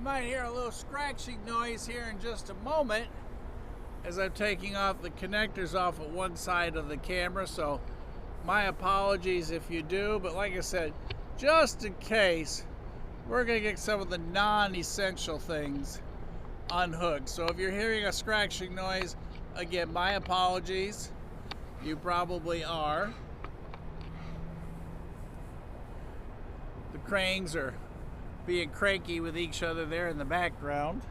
You might hear a little scratching noise here in just a moment as I'm taking off the connectors off of one side of the camera, so my apologies if you do, but like I said, just in case, we're going to get some of the non-essential things unhooked. So if you're hearing a scratching noise, again, my apologies. You probably are. The cranes are being cranky with each other there in the background.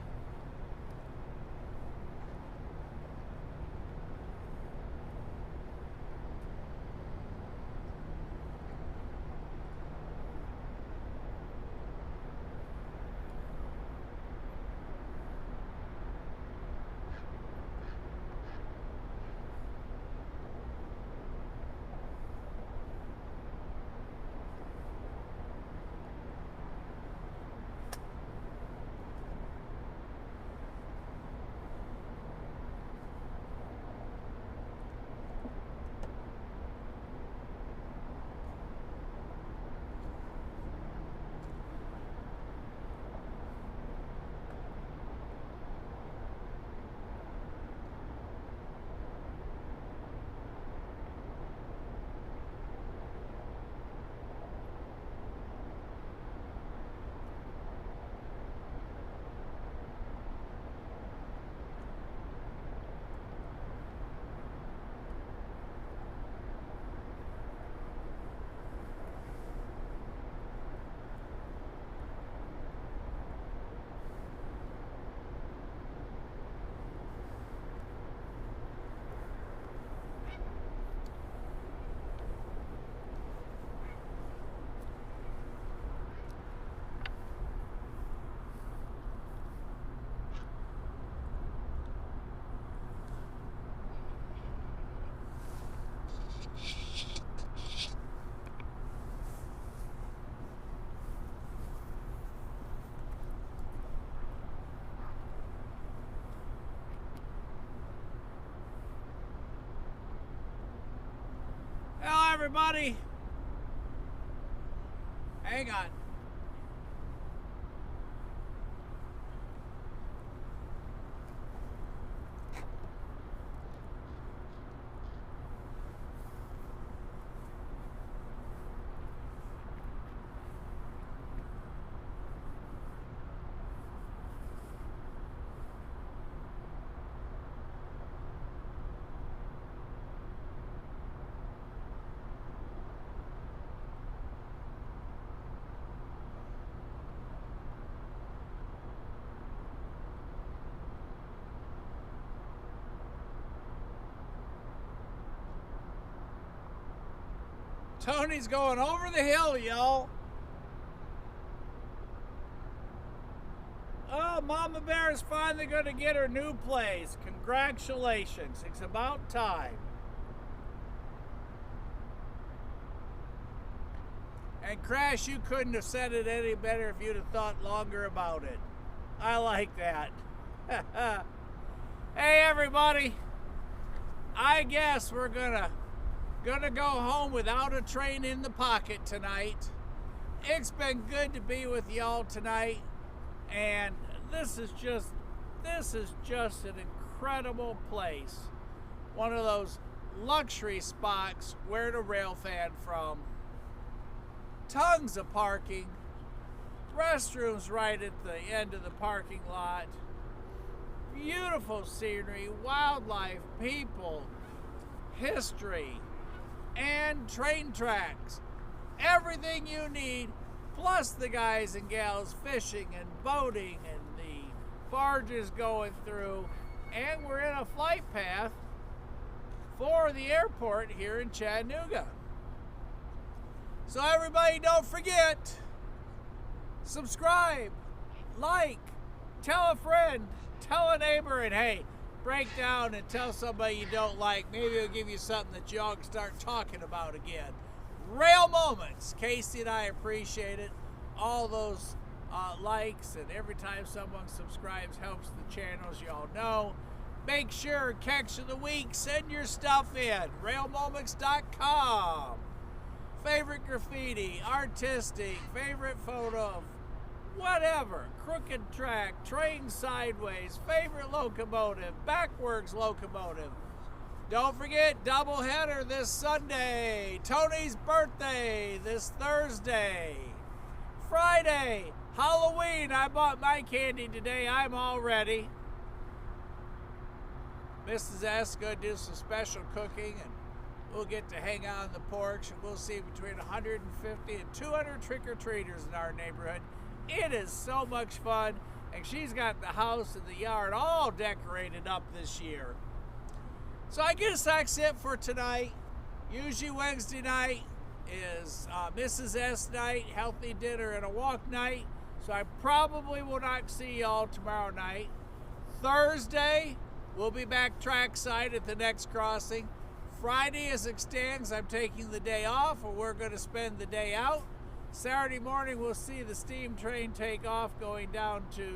Hello, everybody. Hang on. Tony's going over the hill, y'all. Oh, Mama Bear is finally going to get her new place. Congratulations. It's about time. And Crash, you couldn't have said it any better if you'd have thought longer about it. I like that. Hey, everybody. I guess we're gonna go home without a train in the pocket tonight. It's been good to be with y'all tonight, and this is just an incredible place. One of those luxury spots where to rail fan from. Tons of parking, restrooms right at the end of the parking lot, beautiful scenery, wildlife, people, history, and train tracks. Everything you need, plus the guys and gals fishing and boating and the barges going through. And we're in a flight path for the airport here in Chattanooga. So everybody, don't forget, subscribe, like, tell a friend, tell a neighbor, and hey, break down and tell somebody you don't like. Maybe it'll give you something that y'all can start talking about again. Rail moments. Casey and I appreciate it. All those likes, and every time someone subscribes helps the channels, y'all know. Make sure, catch of the week, send your stuff in. railmoments.com. Favorite graffiti, artistic, favorite photo of whatever, crooked track, train sideways, favorite locomotive, backwards locomotive. Don't forget, doubleheader this Sunday, Tony's birthday this Thursday. Friday, Halloween. I bought my candy today. I'm all ready. Mrs. S is going to do some special cooking, and we'll get to hang out on the porch, and we'll see between 150 and 200 trick-or-treaters in our neighborhood. It is so much fun, and she's got the house and the yard all decorated up this year. So I guess that's it for tonight. Usually Wednesday night is Mrs. S night, healthy dinner and a walk night. So I probably will not see y'all tomorrow night. Thursday, we'll be back trackside at the next crossing. Friday, as it stands, I'm taking the day off, or we're going to spend the day out. Saturday morning, we'll see the steam train take off going down to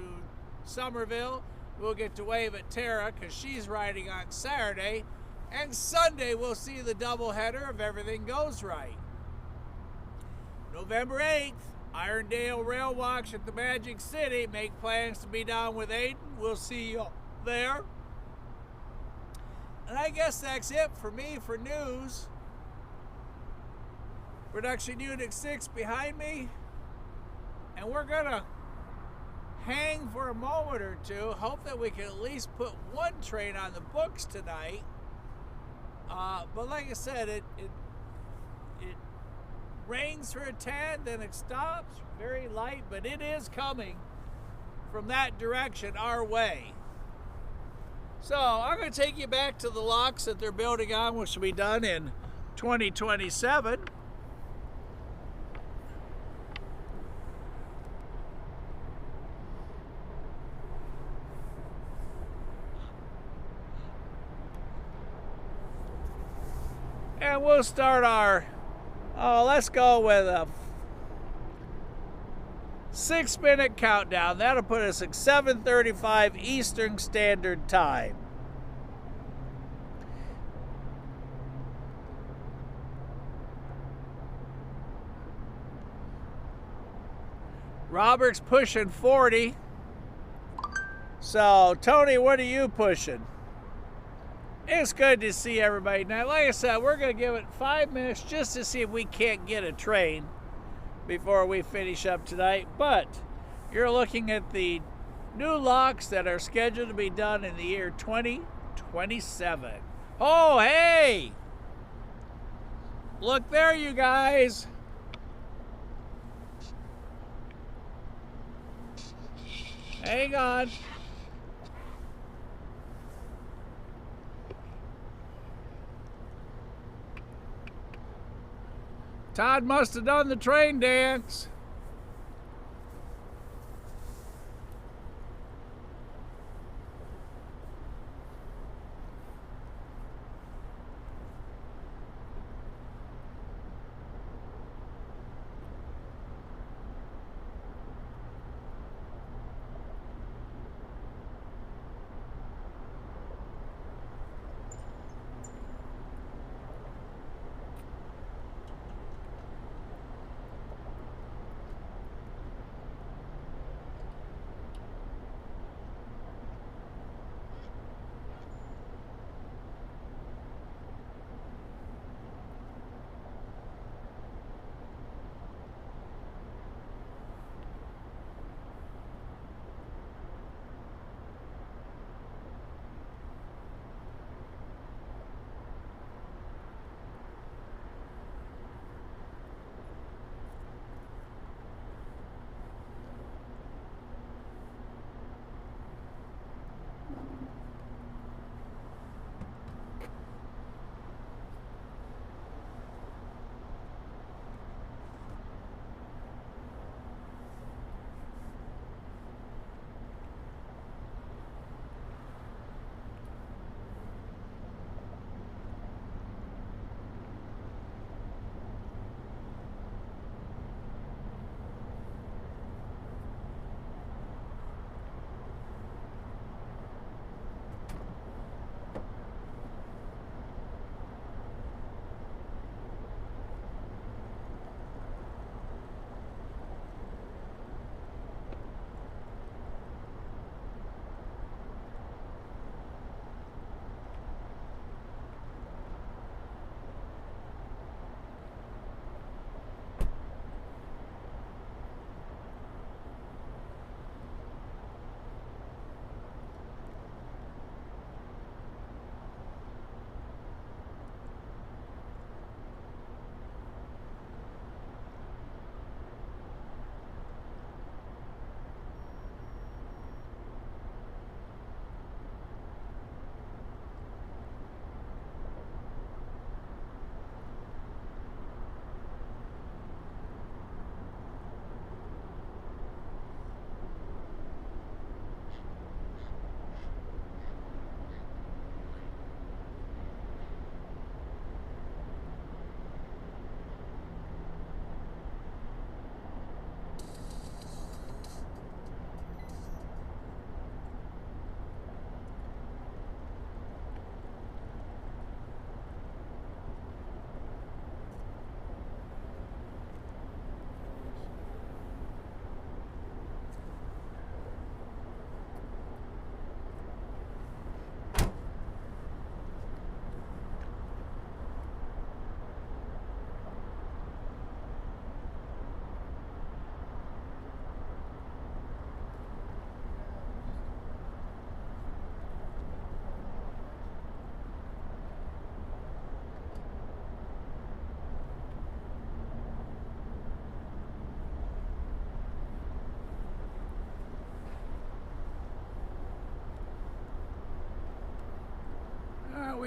Somerville. We'll get to wave at Tara because she's riding on Saturday. And Sunday, we'll see the doubleheader if everything goes right. November 8th, Irondale Rail Watch at the Magic City. Make plans to be down with Aiden. We'll see you there. And I guess that's it for me for news. Production Unit 6 behind me. And we're going to hang for a moment or two. Hope that we can at least put one train on the books tonight. But like I said, it rains for a tad, then it stops. Very light, but it is coming from that direction our way. So I'm going to take you back to the locks that they're building on, which will be done in 2027. And we'll start our, let's go with a 6-minute countdown. That'll put us at 7:35 Eastern Standard Time. Robert's pushing 40. So, Tony, what are you pushing? It's good to see everybody. Now, like I said, we're going to give it 5 minutes just to see if we can't get a train before we finish up tonight. But you're looking at the new locks that are scheduled to be done in the year 2027. Oh, hey! Look there, you guys. Hang on. Todd must have done the train dance.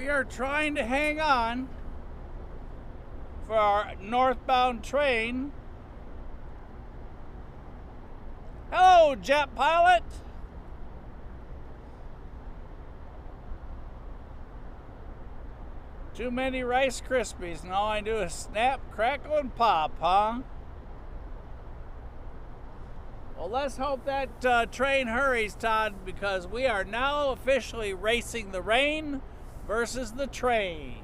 We are trying to hang on for our northbound train. Hello, jet pilot. Too many Rice Krispies, and all I do is snap, crackle, and pop, huh? Well, let's hope that train hurries, Todd, because we are now officially racing the rain versus the train.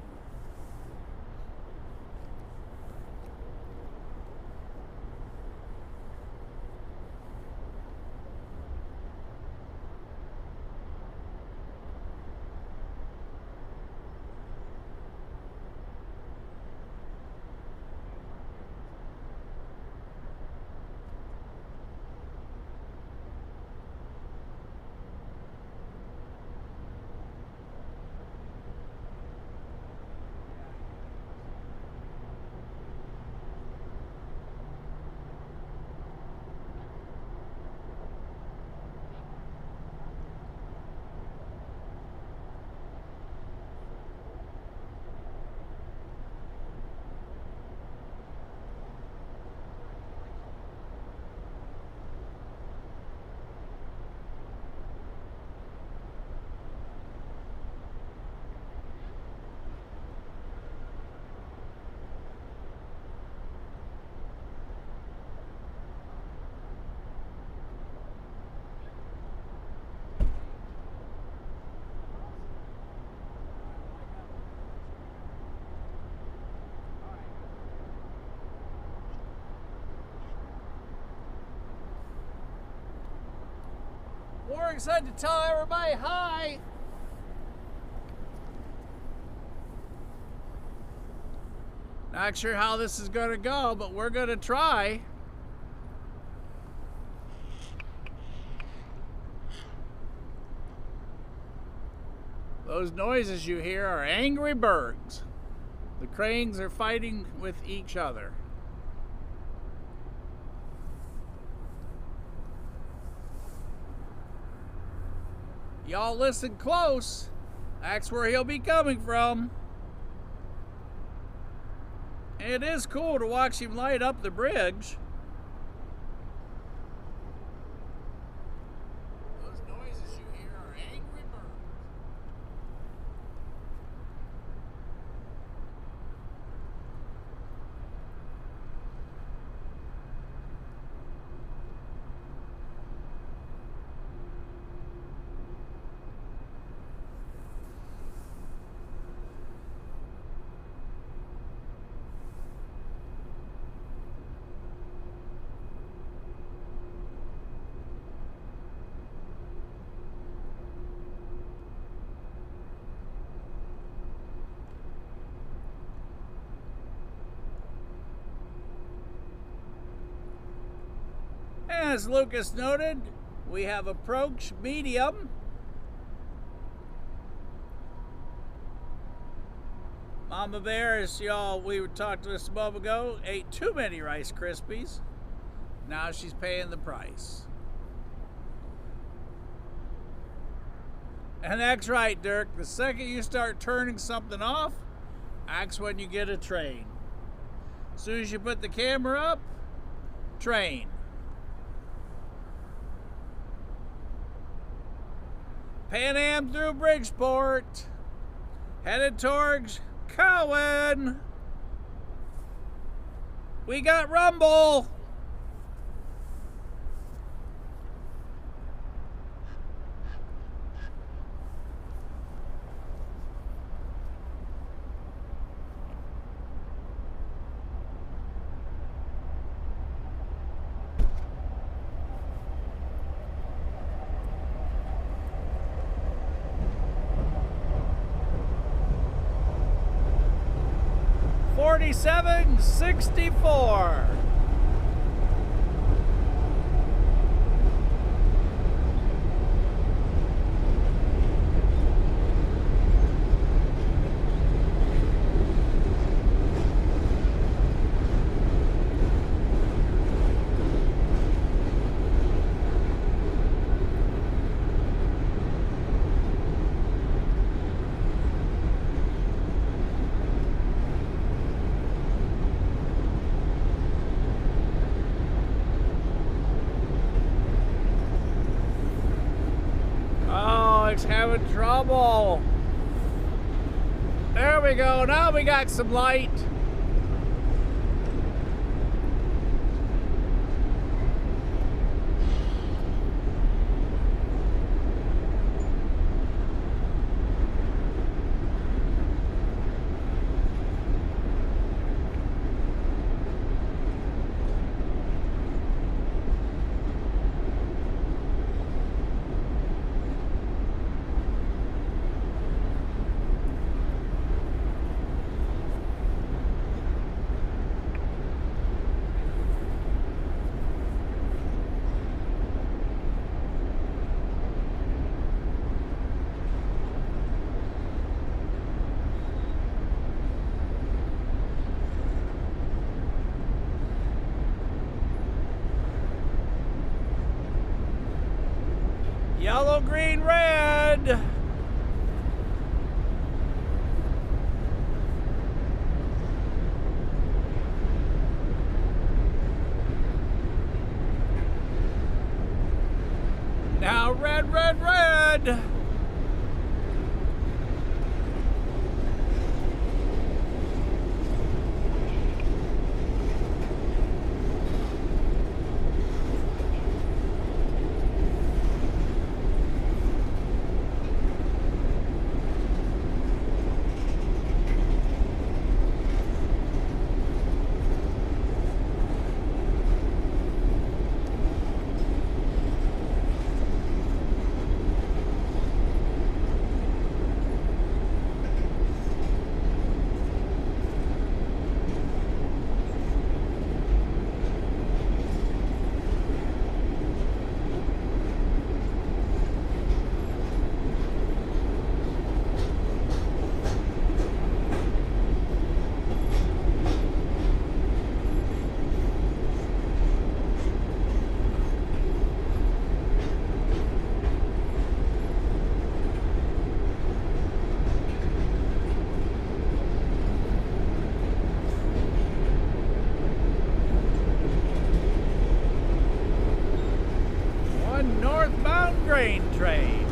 We're excited to tell everybody hi. Not sure how this is going to go, but we're going to try. Those noises you hear are angry birds. The cranes are fighting with each other. Y'all listen close. That's where he'll be coming from. It is cool to watch him light up the bridge. Those noises you hear are angry birds. As Lucas noted, we have approached medium. Mama Bear, as y'all, we talked to us a moment ago, ate too many Rice Krispies. Now she's paying the price. And that's right, Dirk. The second you start turning something off, that's when you get a train. As soon as you put the camera up, train. Pan Am through Bridgeport, headed towards Cowan. We got rumble. $47.64. truck's having trouble. There we go. Now we got some light. Yellow, green, red. Now red, red, red. Northbound grain train.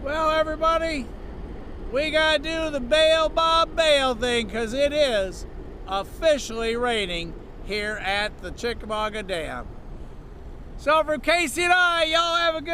Well, everybody, we gotta do the bail Bob bail thing because it is officially raining here at the Chickamauga Dam. So from Casey and I, y'all have a good